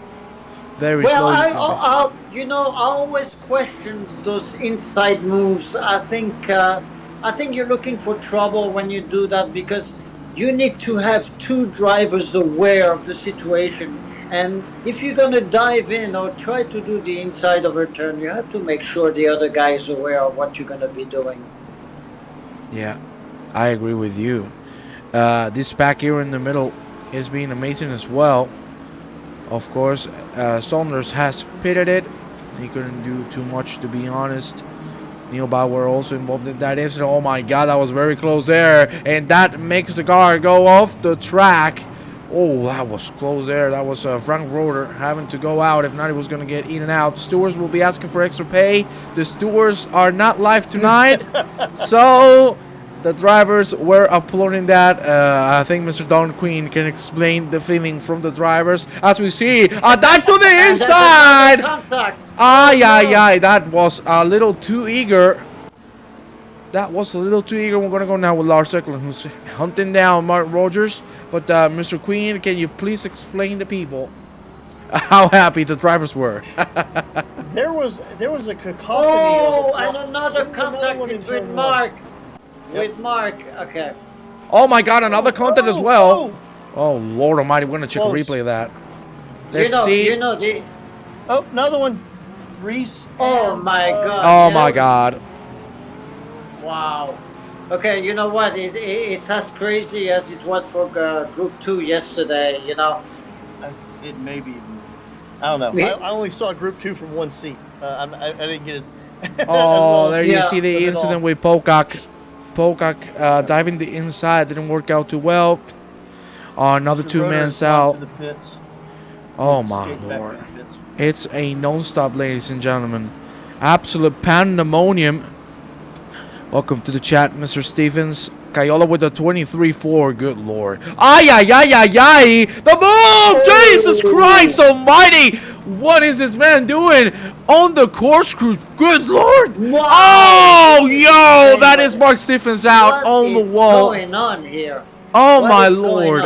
Very well, slow. I always questioned those inside moves. I think you're looking for trouble when you do that because you need to have two drivers aware of the situation. And if you're going to dive in or try to do the inside of a turn, you have to make sure the other guy is aware of what you're going to be doing. Yeah, I agree with you. This pack here in the middle is being amazing as well. Of course, Saunders has pitted it. He couldn't do too much, to be honest. Neil Bauer also involved in that incident. Oh my God, that was very close there. And that makes the car go off the track. Oh, that was close there. That was Frank Roeder having to go out. If not, he was going to get in and out. Stewards will be asking for extra pay. The stewards are not live tonight. So the drivers were applauding that. I think Mr. Don Queen can explain the feeling from the drivers. As we see, a dive to the inside. That was a little too eager. That was a little too eager. We're going to go now with Lars Eklund, who's hunting down Mark Rogers. But Mr. Queen, can you please explain to people how happy the drivers were? There was a cacophony. Oh, and another contact between Mark. With Mark, okay. Oh my God, another contact as well. Oh Lord Almighty, we're gonna check a replay of that. Let's see. Oh, another one. Reese. Oh my God. Oh my God. Wow. Okay, you know what? It's as crazy as it was for Group 2 yesterday. You know. It may be. I don't know. I only saw Group 2 from one seat. I didn't get as. Oh, there you see the incident with Pocock. Pocock diving the inside didn't work out too well. Another two-man out. Oh my Lord. It's a non-stop, ladies and gentlemen. Absolute pandemonium. Welcome to the chat, Mr. Stevens. Kayola with the 23-4. Good Lord. The move! Jesus Christ almighty! What is this man doing on the course crew? Good Lord! Wow. Oh, yo! That is Mark Stevens out on the wall. What is going on here? Oh, my Lord.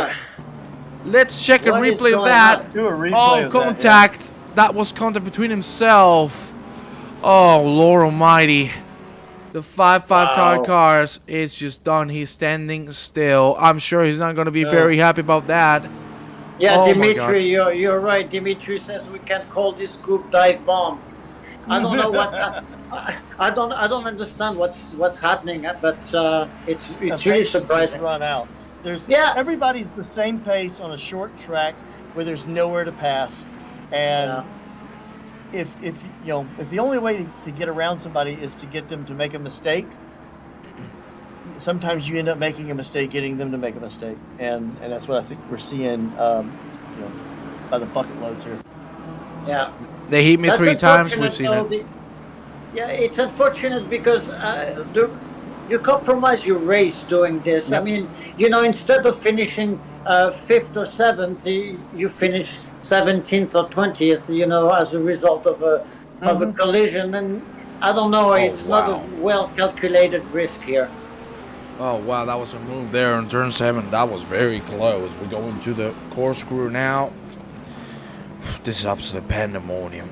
Let's check a replay of that. Oh, contact. That was contact between himself. Oh, Lord almighty. The 5-5 cars is just done. He's standing still. I'm sure he's not going to be very happy about that. Yeah, oh Dimitri, you're right. Dimitri says we can call this group dive bomb. I don't know what's I don't understand what's happening, but it's really surprising. Run out. Everybody's the same pace on a short track where there's nowhere to pass, and if the only way to get around somebody is to get them to make a mistake, sometimes you end up making a mistake, getting them to make a mistake, and that's what I think we're seeing, by the bucket loads here. Yeah, they hit me 3 times. We've seen it. Yeah, it's unfortunate because you compromise your race doing this. Yep. I mean, instead of finishing 5th or 7th, you finish 17th or 20th. As a result of a collision, and I don't know. Oh, It's not a wow. well calculated risk here. Oh, wow, that was a move there in turn 7. That was very close. We go into the corkscrew now. This is absolute pandemonium.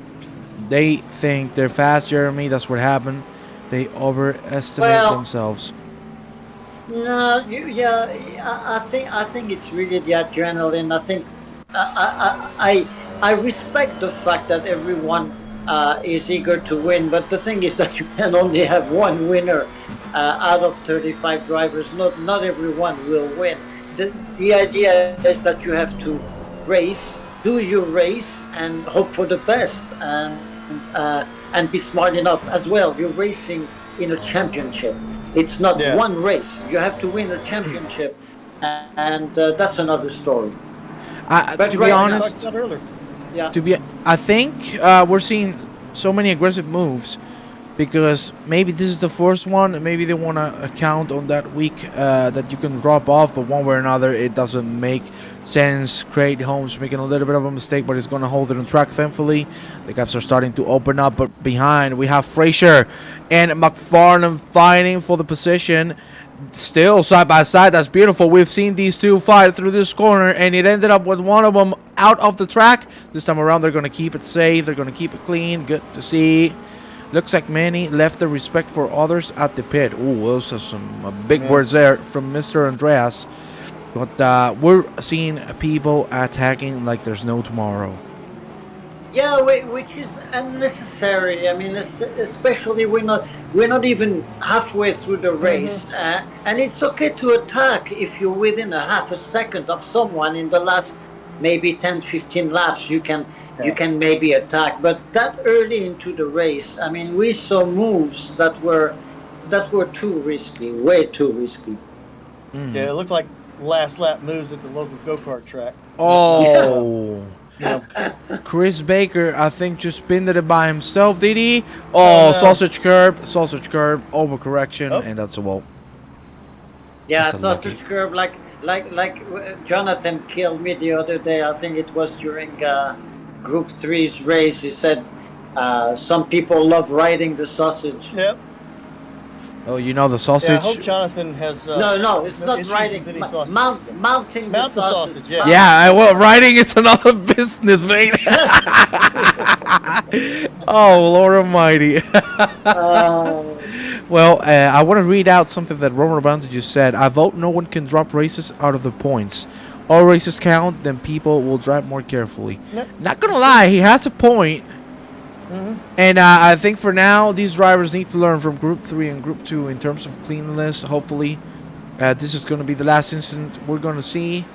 They think they're fast, Jeremy. That's what happened. They overestimate themselves. No, I think it's really the adrenaline. I think I respect the fact that everyone is eager to win, but the thing is that you can only have one winner out of 35 drivers. Not everyone will win. The idea is that you have to race, do your race, and hope for the best, and be smart enough as well. You're racing in a championship. It's not one race. You have to win a championship, and that's another story. To be honest, I think we're seeing so many aggressive moves because maybe this is the first one, and maybe they want to count on that week that you can drop off, but one way or another, it doesn't make sense. Craig Holmes making a little bit of a mistake, but he's going to hold it on track, thankfully. The gaps are starting to open up, but behind we have Fraser and McFarlane fighting for the position. Still side by side. That's beautiful. We've seen these two fight through this corner, and it ended up with one of them out of the track. This time around, they're going to keep it safe. They're going to keep it clean. Good to see. Looks like Manny left the respect for others at the pit. Ooh, those are some big words there from Mr. Andreas. But we're seeing people attacking like there's no tomorrow. Yeah, which is unnecessary. I mean, especially we're not even halfway through the race, and it's okay to attack if you're within a half a second of someone in the last maybe 10-15 laps. You can maybe attack, but that early into the race, I mean, we saw moves that were too risky, way too risky. Yeah, it looked like last lap moves at the local go-kart track. Oh. Chris Baker, I think, just spinned it by himself, did he? Oh, sausage curb, overcorrection, and that's a wall. Yeah, sausage curb, like Jonathan killed me the other day. I think it was during Group 3's race. He said some people love riding the sausage. Yep. Oh, you know the sausage? Yeah, I hope Jonathan has... no, it's not riding. Mounting the sausage. Yeah, well, riding is another business, mate. Oh, Lord Almighty. Well, I want to read out something that Roman Rabando just said. I vote no one can drop races out of the points. All races count, then people will drive more carefully. Yep. Not going to lie, he has a point. And I think for now, these drivers need to learn from Group 3 and Group 2 in terms of cleanliness. Hopefully, this is going to be the last incident we're going to see.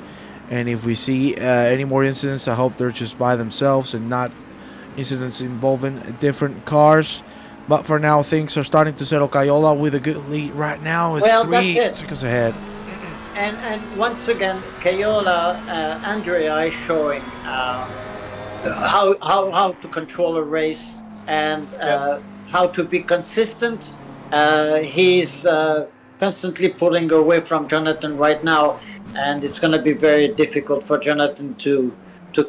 And if we see any more incidents, I hope they're just by themselves and not incidents involving different cars. But for now, things are starting to settle. Cayola with a good lead right now. It's 3 seconds ahead. And once again, Cayola, Andrea is showing how to control a race and how to be consistent. He's constantly pulling away from Jonathan right now, and it's going to be very difficult for Jonathan to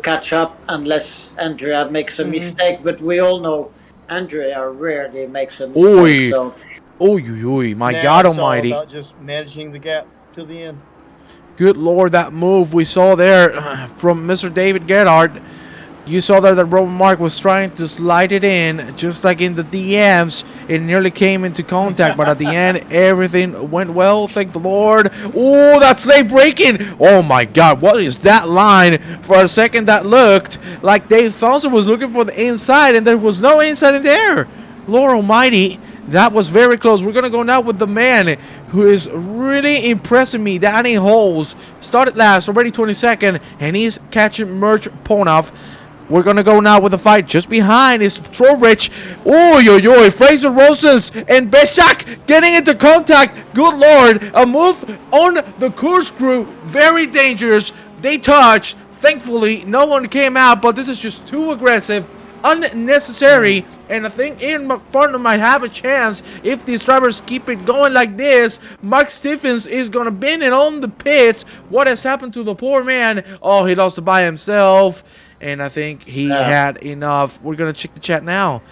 catch up unless Andrea makes a mistake. But we all know Andrea rarely makes a mistake. My God Almighty! It's all about just managing the gap till the end. Good Lord, that move we saw there from Mr. David Gerhardt. You saw there that Roman Mark was trying to slide it in, just like in the DMs. It nearly came into contact, but at the end, everything went well. Thank the Lord. Oh, that's late braking. Oh, my God. What is that line? For a second, that looked like Dave Thompson was looking for the inside, and there was no inside in there. Lord Almighty. That was very close. We're going to go now with the man who is really impressing me. Danny Holes started last, already 22nd, and he's catching Merch Ponov. We're going to go now with the fight just behind is Trowrich. Fraser Rosas and Besak getting into contact. Good Lord. A move on the corkscrew. Very dangerous. They touched. Thankfully, no one came out, but this is just too aggressive. unnecessary, and I think Ian McFarland might have a chance if these drivers keep it going like this. Mark Stephens is gonna bin it on the pits. What has happened to the poor man? Oh, he lost it by himself, and I think he had enough. We're gonna check the chat now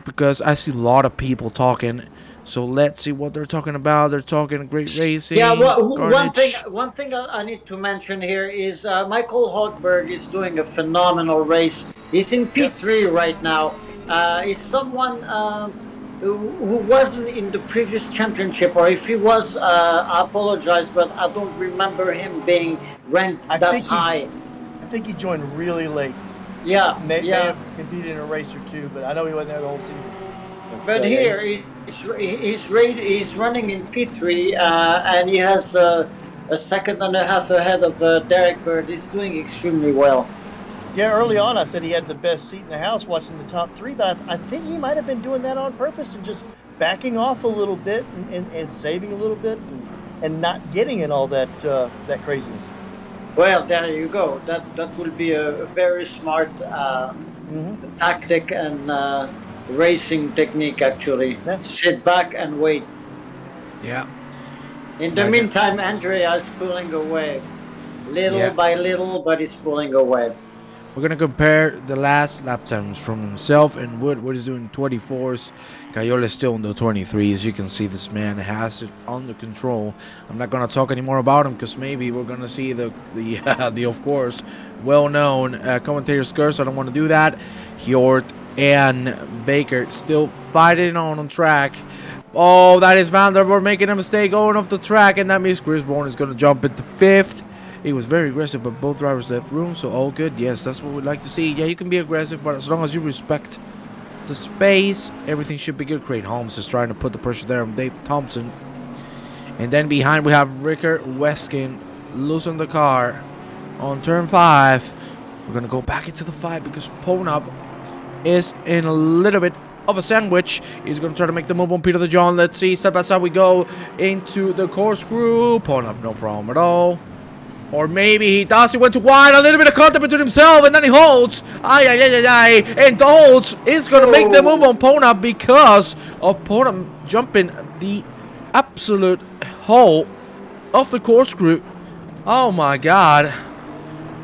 because I see a lot of people talking. So let's see what they're talking about. They're talking great racing. Yeah, well, one thing I need to mention here is Michael Holdberg is doing a phenomenal race. He's in P3 right now. He's someone who wasn't in the previous championship, or if he was, I apologize, but I don't remember him being ranked that high. I think he joined really late. Yeah, may have competed in a race or two, but I know he wasn't there the whole season. But here he's running in P3, and he has a second and a half ahead of Derek Bird. He's doing extremely well. Yeah, early on I said he had the best seat in the house watching the top three, but I think he might have been doing that on purpose and just backing off a little bit and saving a little bit and not getting in all that craziness. Well, there you go. That will be a very smart tactic and racing technique, actually. Yeah. Sit back and wait. Yeah. In the meantime, Andrea is pulling away. Little by little, but he's pulling away. We're going to compare the last lap times from himself and Wood. Wood is doing 24s. Cayola is still in the 23s. You can see this man has it under control. I'm not going to talk anymore about him because maybe we're going to see the of course, well-known commentator's curse. I don't want to do that. Hjort and Baker still fighting on track. Oh, that is Vanderbilt making a mistake going off the track, and that means Chris Bourne is going to jump into 5th. It was very aggressive, but both drivers left room, so all good. Yes, that's what we'd like to see. Yeah, you can be aggressive, but as long as you respect the space, everything should be good. Craig Holmes is trying to put the pressure there on Dave Thompson. And then behind we have Rickard Weskin losing the car on turn 5. We're going to go back into the fight because Ponab is in a little bit of a sandwich. He's going to try to make the move on Peter the John. Let's see. Step by step we go into the corkscrew. Ponab, no problem at all. Or maybe he does. He went too wide. A little bit of contact between himself, and then he holds. And the holds is going to make the move on Ponab because of Ponab jumping the absolute hole of the corkscrew. Oh my God.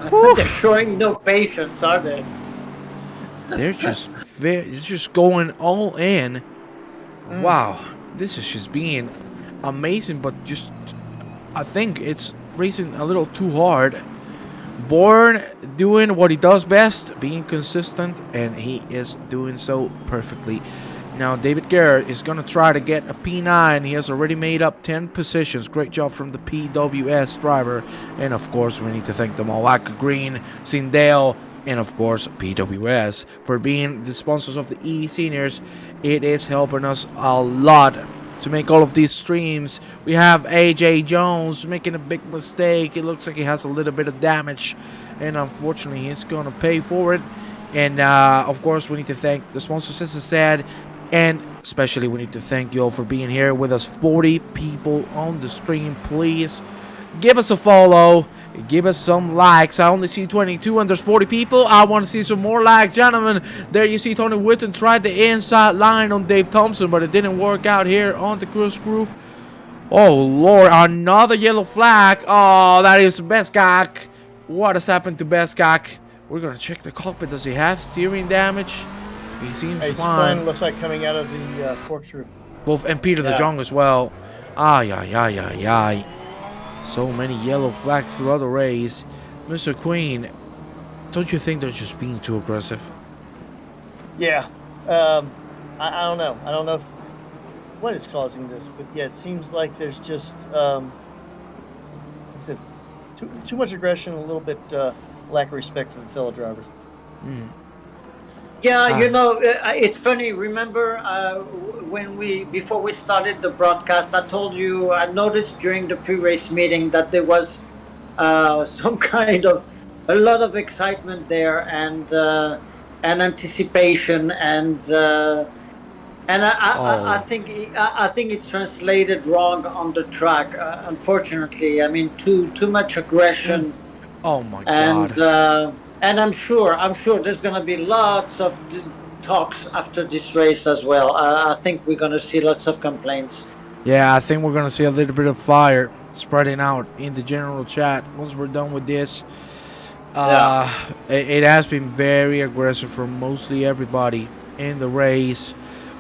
I think they're showing no patience, are they? They're just going all in. Wow. This is just being amazing, but just I think it's racing a little too hard. Bourne doing what he does best, being consistent, and he is doing so perfectly. Now David Garrett is going to try to get a P9. He has already made up 10 positions. Great job from the PWS driver. And of course we need to thank them all. Aka Green, Sindale, and of course PWS for being the sponsors of the eSeniors. It is helping us a lot to make all of these streams. We have AJ Jones making a big mistake. It looks like he has a little bit of damage, and unfortunately he's gonna pay for it. And of course we need to thank the sponsors, as I said, and especially we need to thank you all for being here with us. 40 people on the stream. Please give us a follow, give us some likes. I only see 22 and there's 40 people. I want to see some more likes, gentlemen. There you see Tony Whitten tried the inside line on Dave Thompson, but it didn't work out here on the corkscrew. Oh Lord, another yellow flag. Oh, that is Beskak. What has happened to Beskak? We're gonna check the cockpit. Does he have steering damage? He seems fine. Looks like coming out of the corkscrew. Both, and Peter the Jong as well. So many yellow flags throughout the race. Mr. Queen, don't you think they're just being too aggressive? Yeah. I don't know. I don't know what is causing this, but yeah, it seems like there's just too much aggression, a little bit lack of respect for the fellow drivers. Yeah, you know, it's funny. Remember before we started the broadcast, I told you I noticed during the pre-race meeting that there was some kind of a lot of excitement there and anticipation and I think it translated wrong on the track. Unfortunately, I mean too much aggression. Oh my God. And I'm sure there's going to be lots of talks after this race as well. I think we're going to see lots of complaints. Yeah, I think we're going to see a little bit of fire spreading out in the general chat once we're done with this. It has been very aggressive for mostly everybody in the race.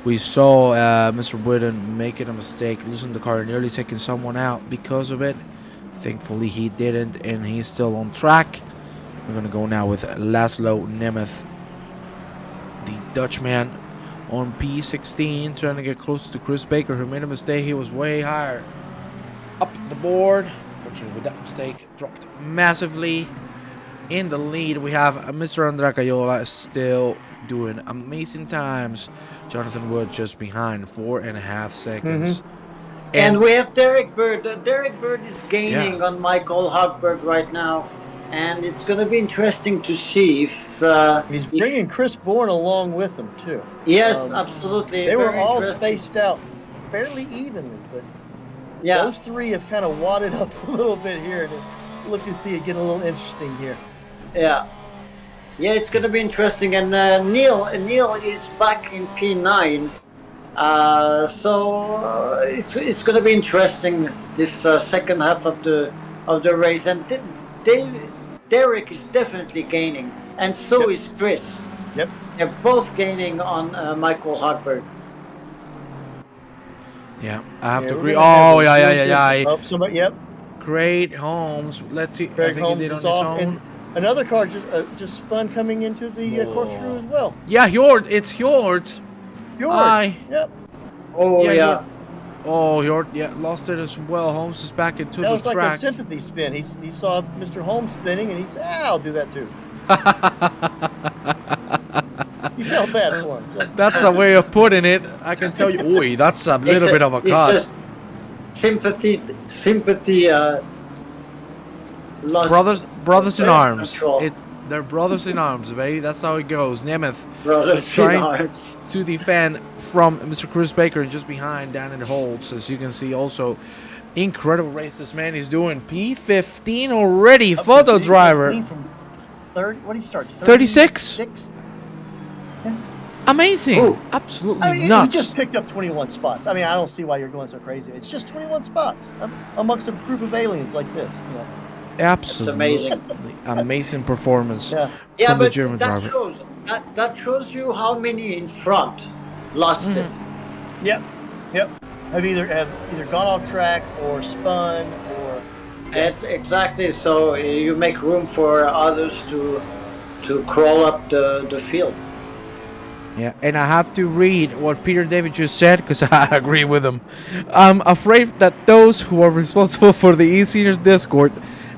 We saw Mr. Whitten making a mistake, losing the car, nearly taking someone out because of it. Thankfully, he didn't, and he's still on track. We're going to go now with Laszlo Nemeth, the Dutchman, on P16, trying to get close to Chris Baker, who made a mistake. He was way higher up the board. Fortunately, with that mistake, dropped massively. In the lead, we have Mr. Andracayola still doing amazing times. Jonathan Wood just behind, 4.5 seconds. And we have Derek Bird. Derek Bird is gaining on Michael Holdberg right now. And it's going to be interesting to see if... he's bringing Chris Bourne along with him, too. Yes, absolutely. They were all spaced out fairly evenly, but those three have kind of wadded up a little bit here. And look to see it get a little interesting here. Yeah, it's going to be interesting. And Neil is back in P9. So it's going to be interesting this second half of the race. And Derek is definitely gaining, and so is Chris. Yep. They're both gaining on Michael Holdberg. Yeah, I have to agree. Oh, yeah. Oh, somebody, yep. Great Holmes. Let's see. Craig I think Holmes he did on his off, own. Another car just spun coming into the corkscrew as well. Yeah, Hjort. It's Hjort. Yep. Oh, yeah. Oh, Hjort, lost it as well. Holmes is back into the track. That was like a sympathy spin. He saw Mr. Holmes spinning, and he said, I'll do that too. You felt bad for him. That's a way of putting it. I can tell you. Oi, that's a little bit of a cut. Sympathy. Brothers in arms. They're brothers in arms, baby. That's how it goes. Nemeth trying to defend from Mr. Chris Baker, and just behind down in the holds. As you can see, also incredible race this man is doing. P15 already, photo driver. From 30, what did he start? 36. Yeah. Amazing. Ooh. Absolutely nuts. He just picked up 21 spots. I mean, I don't see why you're going so crazy. It's just 21 spots amongst a group of aliens like this. You know. Absolutely amazing performance from the German driver. That shows you how many in front lost it. Yep. Have either gone off track or spun or. It's exactly, so you make room for others to crawl up the field. Yeah, and I have to read what Peter David just said because I agree with him. I'm afraid that those who are responsible for the eSeniors Discord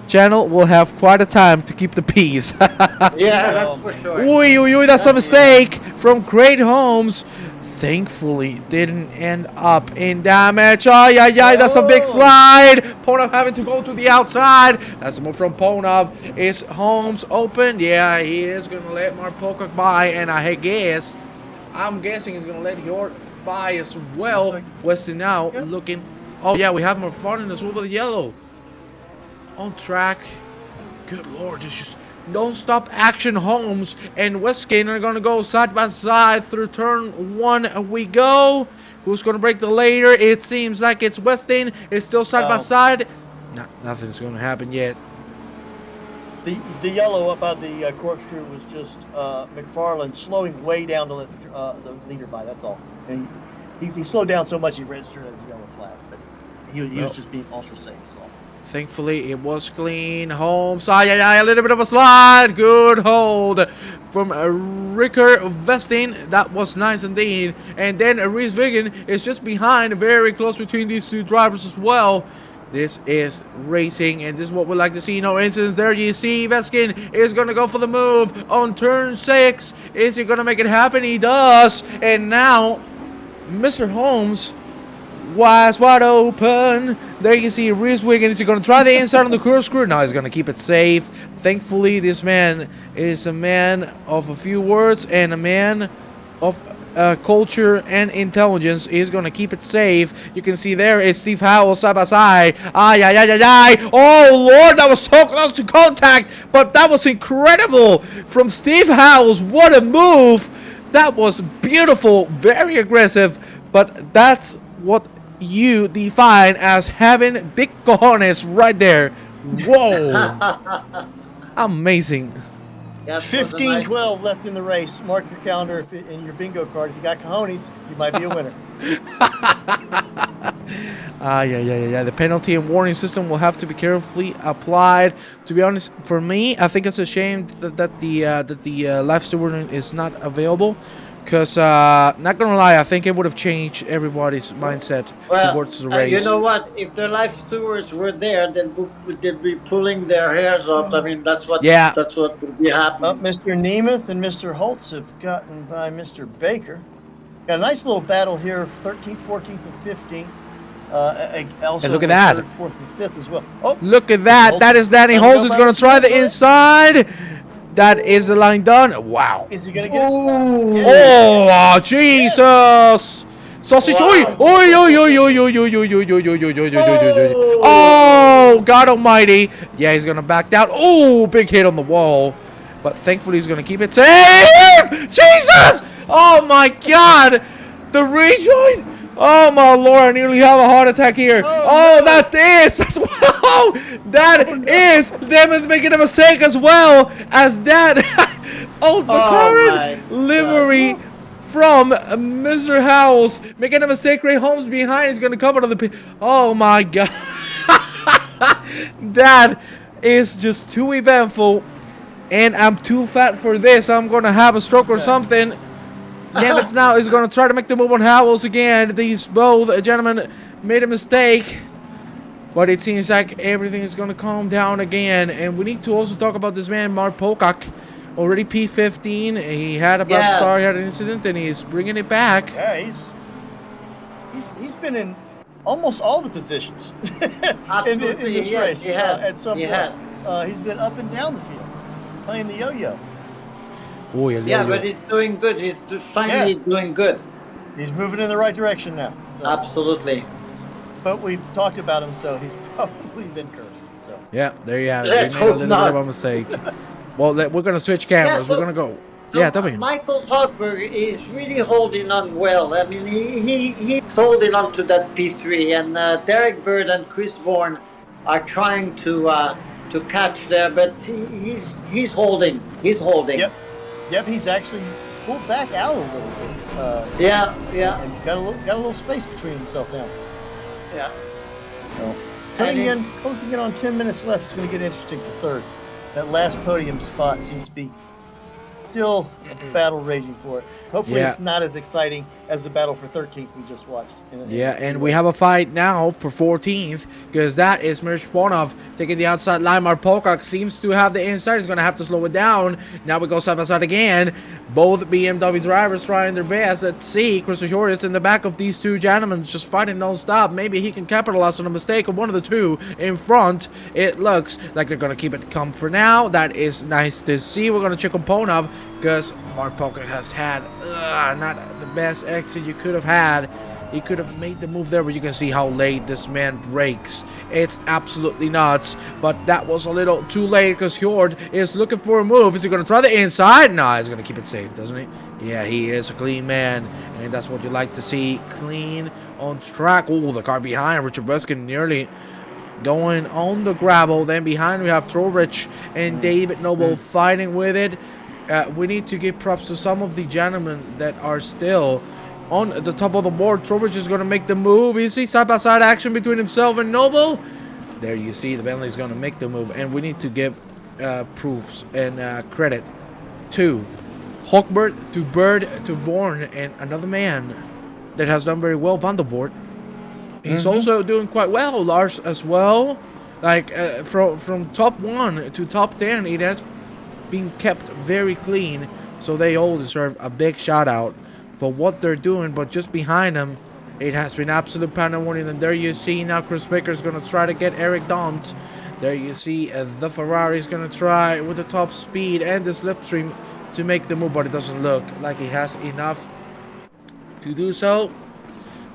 channel will have quite a time to keep the peace. Yeah, that's for sure. Oi, that's a mistake from Great Holmes. Thankfully, didn't end up in damage. That's a big slide. Ponov having to go to the outside. That's a move from Ponov. Is Holmes open? Yeah, he is going to let Mark Pocock by, and I'm guessing he's going to let Hjort by as well. Weston now looking. Oh, yeah, we have more fun in this one with the yellow. On track. Good Lord, it's just non-stop action. Holmes and Westgate are going to go side by side through turn 1 we go. Who's going to break the later? It seems like it's Weston. It's still side by side. Nothing's going to happen yet. The yellow up on the corkscrew was just McFarland slowing way down to let the leader by. That's all. And he slowed down so much he registered as a yellow flag. But he was just being ultra safe. So. Thankfully, it was clean. Holmes, a little bit of a slide. Good hold from Ricker Vesting. That was nice indeed. And then Reese Wiggin is just behind, very close between these two drivers as well. This is racing, and this is what we like to see. No incidents there. You see Veskin is going to go for the move on turn 6. Is he going to make it happen? He does. And now, Mr. Holmes was wide open. There you see Reese Wiggins. Is he going to try the inside on the corkscrew? No, he's going to keep it safe. Thankfully, this man is a man of a few words and a man of culture and intelligence is going to keep it safe. You can see there is Steve Howell side by side. Ay, ay, ay, ay, ay. Oh, Lord, that was so close to contact, but that was incredible from Steve Howells. What a move. That was beautiful, very aggressive, but that's what you define as having big cojones right there. Whoa. Amazing. 15-12 left in the race. Mark your calendar in your bingo card. If you got cojones, you might be a winner. Yeah. The penalty and warning system will have to be carefully applied. To be honest, for me, I think it's a shame that the live stewarding is not available. Because, not gonna lie, I think it would have changed everybody's mindset towards the race. You know what? If the live stewards were there, then they'd be pulling their hairs off. I mean, that's what would be happening. Mr. Nemeth and Mr. Holtz have gotten by Mr. Baker. Got a nice little battle here, 13th, 14th, and 15th. Also, and look at that. 3rd, 4th, and 5th as well. Oh, look at that. That is Danny Holtz is going to try the inside. That is the line done. Wow. Is he going to get it? Oh, Jesus. Sausage. Oh, God almighty. Yeah, he's going to back down. Oh, big hit on the wall. But thankfully, he's going to keep it safe. Jesus. Oh, my God. The rejoin. Oh, my Lord. I nearly have a heart attack here. Oh, that is. Nemeth making a mistake as well as that. The current livery from Mr. Howells making a mistake. Ray Holmes behind is going to come out of the pit. Oh, my God. That is just too eventful. And I'm too fat for this. I'm going to have a stroke or something. Nemeth now is going to try to make the move on Howells again. These both gentlemen made a mistake. But it seems like everything is going to calm down again. And we need to also talk about this man, Mark Pocock. Already P15. He had a bad start. He had an incident, and he's bringing it back. Yeah, he's been in almost all the positions in this race. At some point. He's been up and down the field, playing the yo-yo. Oh, yeah, but he's doing good. He's finally doing good. He's moving in the right direction now. So. Absolutely. But we've talked about him, so he's probably been cursed. So. Yeah, there you have it. He made a little bit of a mistake. Well, we're going to switch cameras. We're going to go. So tell me. Michael Holdberg is really holding on well. I mean, he's holding on to that P3, and Derek Bird and Chris Bourne are trying to catch there, but he's holding. He's holding. Yep, he's actually pulled back out a little bit. And got a little space between himself now. Yeah. So, closing in on 10 minutes left. It's going to get interesting for third. That last podium spot seems to be still battle raging for it. Hopefully it's not as exciting as the battle for 13th we just watched. And we have a fight now for 14th, because that is Mirshponov taking the outside line. Mark Pocock seems to have the inside. He's going to have to slow it down. Now we go side by side again. Both BMW drivers trying their best. Let's see. Chris Horace in the back of these two gentlemen just fighting non-stop. Maybe he can capitalize on a mistake of one of the two in front. It looks like they're going to keep it calm for now. That is nice to see. We're going to check on Ponov, because Mark Pocock has had not the best exit you could have had. He could have made the move there, but you can see how late this man brakes. It's absolutely nuts, but that was a little too late, because Hjord is looking for a move. Is he going to try the inside? No, he's going to keep it safe, doesn't he? Yeah, he is a clean man, and that's what you like to see. Clean, on track. Oh, the car behind. Richard Buskin nearly going on the gravel. Then behind we have Trowbridge and David Noble fighting with it. We need to give props to some of the gentlemen that are still on the top of the board. Trowbridge is going to make the move. You see side-by-side action between himself and Noble. There you see the Bentley is going to make the move. And we need to give proofs and credit to Holdberg, to Bird, to Bourne, and another man that has done very well, Van der Voort. He's also doing quite well, Lars, as well. Like, from top 1 to top 10, it has been kept very clean. So they all deserve a big shout-out for what they're doing. But just behind them, it has been absolute pandemonium. And there you see now Chris Baker is going to try to get Eric Daunt. There you see the Ferrari is going to try with the top speed and the slipstream to make the move. But it doesn't look like he has enough to do so.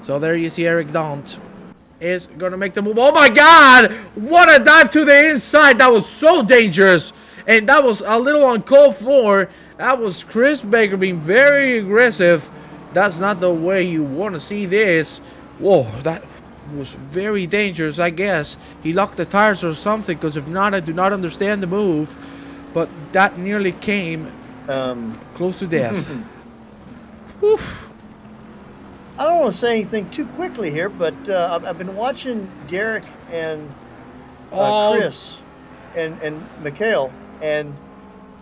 So there you see Eric Dant is gonna make the move. Oh my God! What a dive to the inside! That was so dangerous, and that was a little uncalled for. That was Chris Baker being very aggressive. That's not the way you want to see this. Whoa, that was very dangerous. I guess he locked the tires or something, because if not, I do not understand the move. But that nearly came close to death. Oof. I don't want to say anything too quickly here, but I've been watching Derek and Chris and Mikhail, and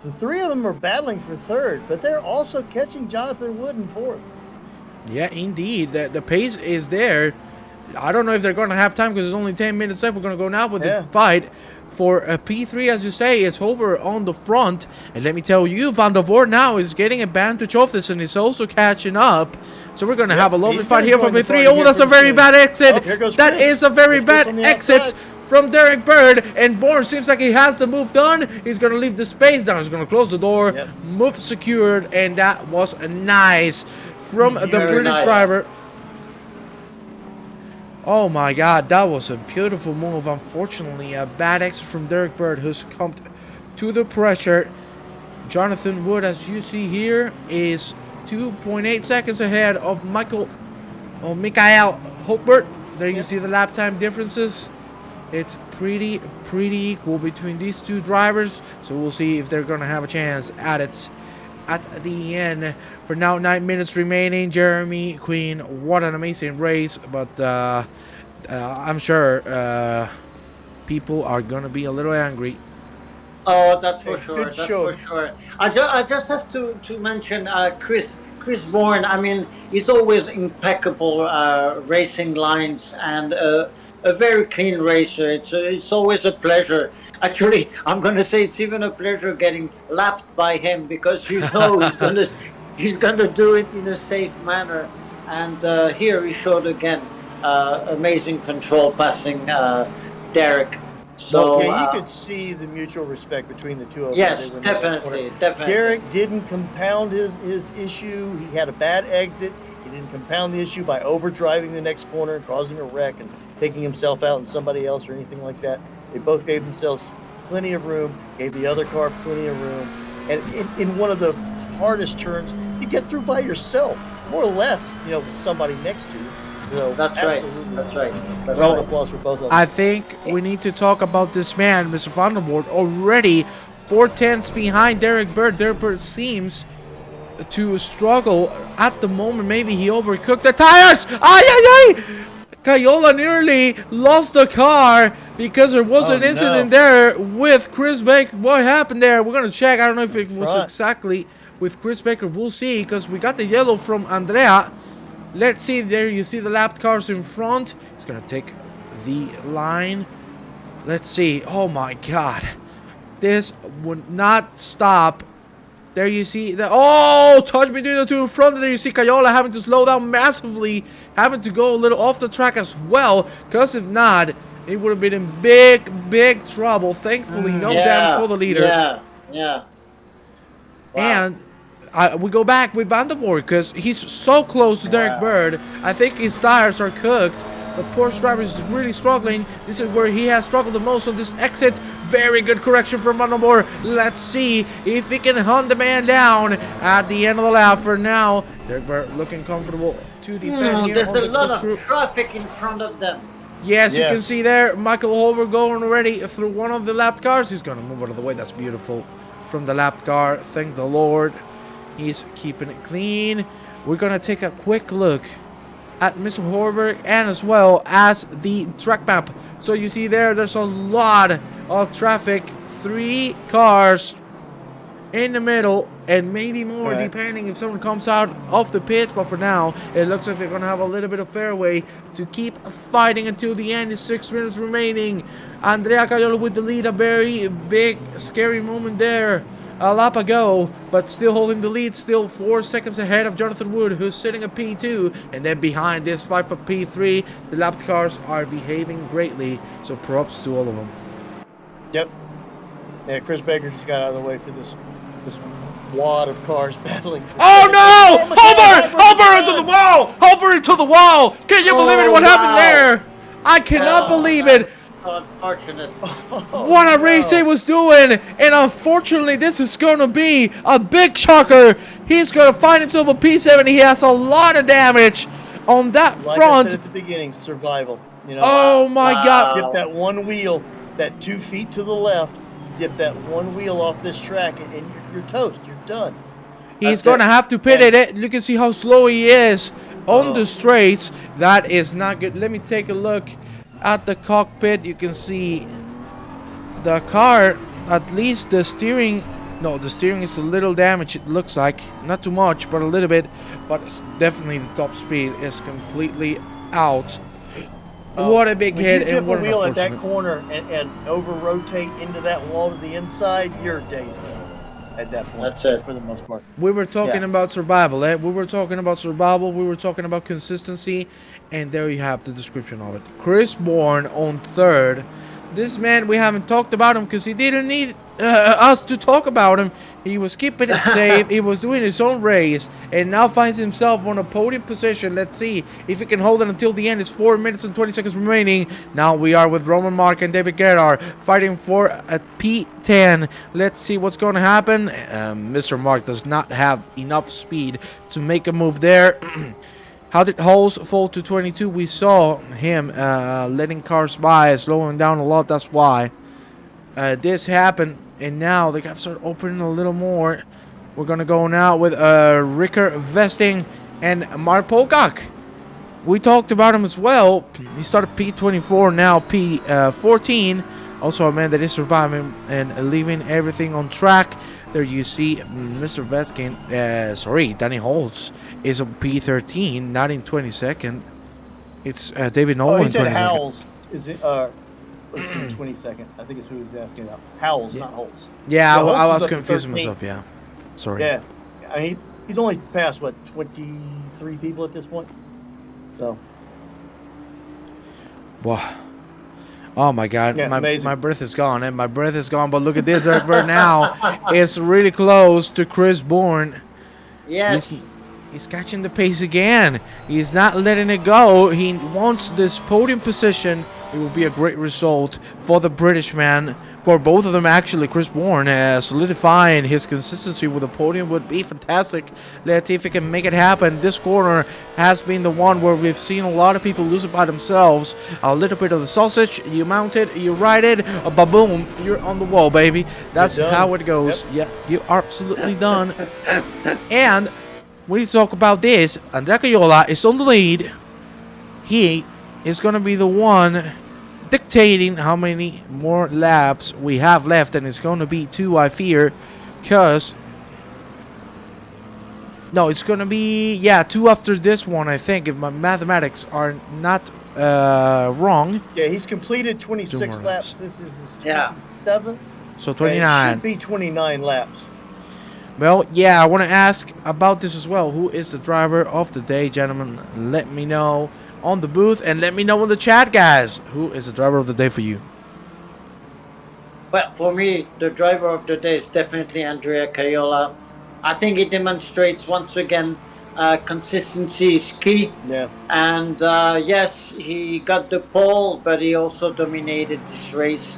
the three of them are battling for third, but they're also catching Jonathan Wood in fourth. Yeah, indeed. The pace is there. I don't know if they're going to have time, because there's only 10 minutes left. We're going to go now with the fight. For P3, as you say, it's Holdberg on the front. And let me tell you, Van der Voort now is getting advantage of this, and is also catching up. So we're going to have a lovely fight here for P3. Oh, that's a very bad exit. That is a very bad exit from Derek Bird. And Bourne seems like he has the move done. He's going to leave the space down. He's going to close the door. Move secured. And that was nice from the British driver. Oh my God, that was a beautiful move. Unfortunately, a bad exit from Derek Bird, who's succumbed to the pressure. Jonathan Wood, as you see here, is 2.8 seconds ahead of Mikhail Holdberg. There you see the lap time differences. It's pretty equal between these two drivers. So we'll see if they're going to have a chance at it at the end. For now, 9 minutes remaining. Jeremy Queen, what an amazing race, but I'm sure people are gonna be a little angry. Oh, that's for sure. That's for sure. I just have to mention Chris Bourne. I mean, he's always impeccable racing lines, and a very clean racer. It's always a pleasure. Actually, I'm gonna say it's even a pleasure getting lapped by him, because you know he's gonna do it in a safe manner. And here he showed again amazing control, passing Derek. So yeah, you could see the mutual respect between the two of them. Yes, definitely. Derek didn't compound his issue. He had a bad exit. He didn't compound the issue by overdriving the next corner and causing a wreck and taking himself out and somebody else or anything like that. They both gave themselves plenty of room, gave the other car plenty of room. And in one of the hardest turns, you get through by yourself, more or less, with somebody next to you. So that's right. That's right. That's well, applause for both of them. I think we need to talk about this man, Mr. Van der Voort, already 4/10 behind Derek Bird. Derek Bird seems to struggle at the moment. Maybe he overcooked the tires. Ay! Cayola nearly lost the car because there was an incident there with Chris Baker. What happened there? We're going to check. I don't know if it was exactly with Chris Baker. We'll see, because we got the yellow from Andrea. Let's see. There you see the lapped cars in front. It's going to take the line. Let's see. Oh, my God. This would not stop. There you see the touch between the two in front. There you see Cayola having to slow down massively, having to go a little off the track as well, because if not, it would have been in big trouble. Thankfully, no damage for the leader. Yeah. Wow. And we go back with Van der Voort, because he's so close to Derek Bird. I think his tires are cooked. The Porsche driver is really struggling. This is where he has struggled the most on this exit. Very good correction from Van der Voort. Let's see if he can hunt the man down at the end of the lap. For now, Derek Bird looking comfortable to defend here. There's a lot of traffic in front of them. Yes, you can see there, Michael Holdberg going already through one of the lapped cars. He's going to move out of the way. That's beautiful from the lapped car. Thank the Lord. He's keeping it clean. We're going to take a quick look at Mr. Holdberg and as well as the track map. So you see there's a lot of traffic. 3 cars in the middle and maybe more depending if someone comes out of the pits. But for now, it looks like they're going to have a little bit of fairway to keep fighting until the end. Is 6 minutes remaining. Andrea Cayola with the lead. A very big, scary moment there. A lap ago, but still holding the lead, still 4 seconds ahead of Jonathan Wood, who's sitting at P2, and then behind this fight for P3, the lapped cars are behaving greatly, so props to all of them. Yep. Yeah, Chris Baker just got out of the way for this This wad of cars battling. Oh no! Holdberg into the wall! Holdberg into the wall! Can you believe it? What happened there? I cannot believe it. So unfortunate. What a race he was doing, and unfortunately this is gonna be a big shocker. He's gonna find himself a P7. He has a lot of damage on that like front. I said at the beginning, survival. You know. Oh my God! Dip that one wheel, that 2 feet to the left. Dip that one wheel off this track, and you're toast. You're done. He's gonna have to pit it. You can see how slow he is on the straights. That is not good. Let me take a look at the cockpit. You can see the car, at least the steering. No, the steering is a little damaged, it looks like. Not too much, but a little bit. But it's definitely the top speed is completely out. What a big hit, and what an wheel at that unfortunate. corner and over rotate into that wall to the inside, your day's done at that point. That's it. For the most part. We were talking about survival, eh? We were talking about survival. We were talking about consistency. And there you have the description of it. Chris Bourne on third. This man, we haven't talked about him because he didn't need us to talk about him. He was keeping it safe. He was doing his own race. And now finds himself on a podium position. Let's see if he can hold it until the end. It's 4 minutes and 20 seconds remaining. Now we are with Roman Mark and David Gerard fighting for a P10. Let's see what's going to happen. Mr. Mark does not have enough speed to make a move there. How did Holes fall to 22? We saw him letting cars by, slowing down a lot. That's why this happened. And now the gaps are opening a little more. We're going to go now with Ricker Vesting and Mark Pocock. We talked about him as well. He started P24, now P14. Also a man that is surviving and leaving everything on track. There you see Mr. Veskin, Danny Holtz is on P13, not in 22nd. It's David Nolan in 22nd. Howells is it? Let's see, 22nd. I think it's who he's asking about. Howells, not Holtz. Yeah, So I Holtz was is up to confusing 13. myself. Yeah, sorry. Yeah, I mean, he's only passed what 23 people at this point. So. Wow. Oh my God, Yeah, my breath is gone, and my breath is gone. But look at this, Eric Bird now is really close to Chris Bourne. Yes. He's catching the pace again. He's not letting it go. He wants this podium position. It will be a great result for the British man. For both of them, actually. Chris Bourne solidifying his consistency with the podium would be fantastic. Let's see if he can make it happen. This corner has been the one where we've seen a lot of people lose it by themselves. A little bit of the sausage. You mount it, you ride it, ba-boom, you're on the wall, baby. That's how it goes. Yep. Yeah, you are absolutely done. And when you talk about this, Andrea Caiola is on the lead. He is going to be the one dictating how many more laps we have left, and it's going to be 2, I fear, because no, it's going to be 2 after this one, I think, if my mathematics are not wrong. Yeah, he's completed 26 laps. This is his 27th. So 29. It should be 29 laps. Well, yeah, I want to ask about this as well. Who is the driver of the day, gentlemen? Let me know on the booth, and let me know in the chat, guys. Who is the driver of the day for you? Well, for me, the driver of the day is definitely Andrea Caiola. I think he demonstrates once again consistency is key. Yeah. And yes, he got the pole, but he also dominated this race.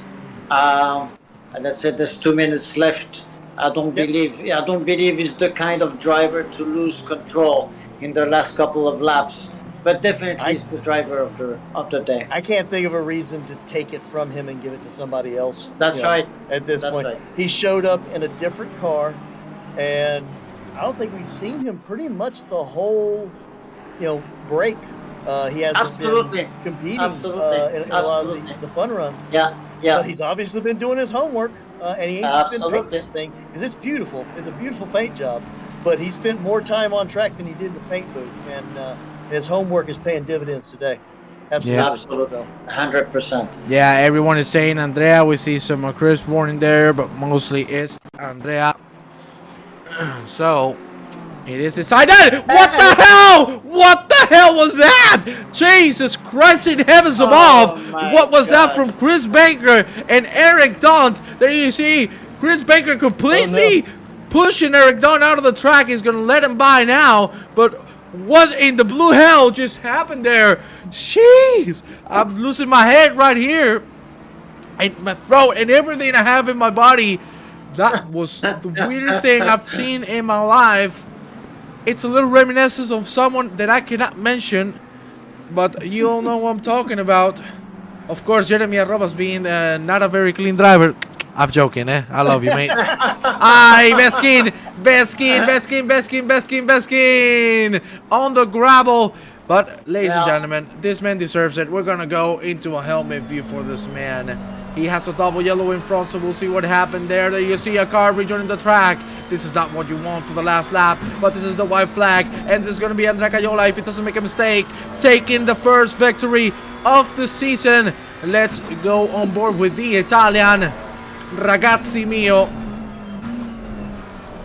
And I said there's 2 minutes left. I don't believe he's the kind of driver to lose control in the last couple of laps. But definitely he's the driver of the day. I can't think of a reason to take it from him and give it to somebody else. That's right. At this point, he showed up in a different car, and I don't think we've seen him pretty much the whole, break. He hasn't been competing in a lot of the fun runs. Yeah. But he's obviously been doing his homework, and he ain't just been painting that thing. Because it's beautiful. It's a beautiful paint job. But he spent more time on track than he did in the paint booth, and his homework is paying dividends today. Absolutely. 100%. Yeah, everyone is saying Andrea. We see some Chris Bourne in there, but mostly it's Andrea. So, it is decided. What the hell? What the hell was that? Jesus Christ in heavens above. What was that from Chris Baker and Eric Daunt? There you see Chris Baker completely pushing Eric Dunn out of the track. He's going to let him by now. But what in the blue hell just happened there? Jeez. I'm losing my head right here. And my throat and everything I have in my body. That was the weirdest thing I've seen in my life. It's a little reminiscence of someone that I cannot mention. But you all know what I'm talking about. Of course, Jeremy Arrobas being not a very clean driver. I'm joking, eh? I love you, mate. Aye, Beskin on the gravel. But, ladies and gentlemen, this man deserves it. We're going to go into a helmet view for this man. He has a double yellow in front, so we'll see what happened there. There you see a car rejoining the track. This is not what you want for the last lap, but this is the white flag. And this is going to be Andrea Caiola, if it doesn't make a mistake, taking the first victory of the season. Let's go on board with the Italian. Ragazzi mio.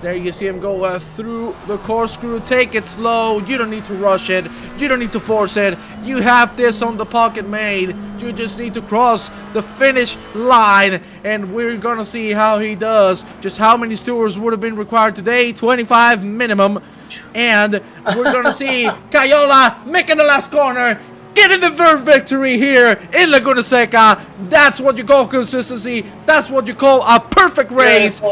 There you see him go through the corkscrew. Take it slow. You don't need to rush it. You don't need to force it. You have this on the pocket made. You just need to cross the finish line. And we're going to see how he does. Just how many stewards would have been required today? 25 minimum. And we're going to see Caiola making the last corner. Getting the first victory here in Laguna Seca. That's what you call consistency. That's what you call a perfect race.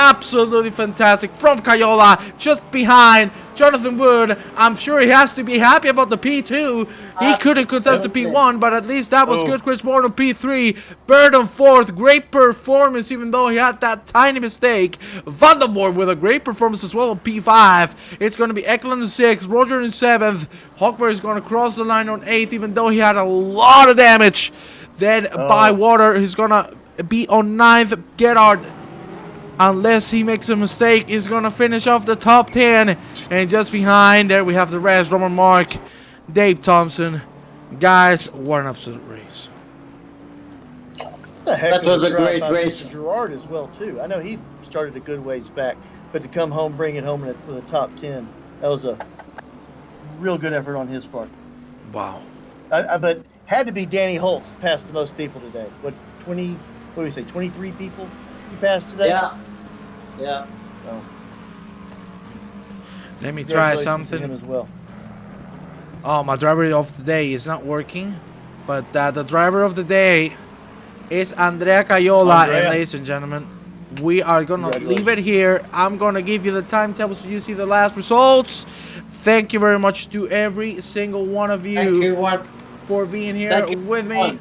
Absolutely fantastic from Caiola, just behind Jonathan Wood. I'm sure he has to be happy about the P2. He couldn't contest the P1, but at least that was good. Chris Moore on P3, Bird on 4th. Great performance, even though he had that tiny mistake. Vandervoort with a great performance as well on P5. It's going to be Eklund in 6th, Roger in 7th. Holdberg is going to cross the line on 8th, even though he had a lot of damage. Then by water, he's going to be on 9th. Gerhard, unless he makes a mistake, is going to finish off the top 10. And just behind there, we have the rest. Roman Mark, Dave Thompson. Guys, what an absolute race. That was a great race. Gerard as well, too. I know he started a good ways back, but to come home, bring it home with a top 10, that was a real good effort on his part. Wow. But had to be Danny Holt passed the most people today. What do we say, 23 people he passed today? Yeah. Oh. Let me try something. Him as well. Oh, my driver of the day is not working. But the driver of the day is Andrea Caiola. And ladies and gentlemen, we are going to leave it here. I'm going to give you the timetable so you see the last results. Thank you very much to every single one of you for being here with me.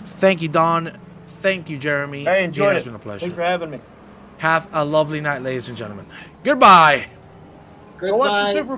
Thank you, Don. Thank you, Jeremy. I enjoyed it. It's been a pleasure. Thanks for having me. Have a lovely night, ladies and gentlemen. Goodbye. Go watch the Super Bowl.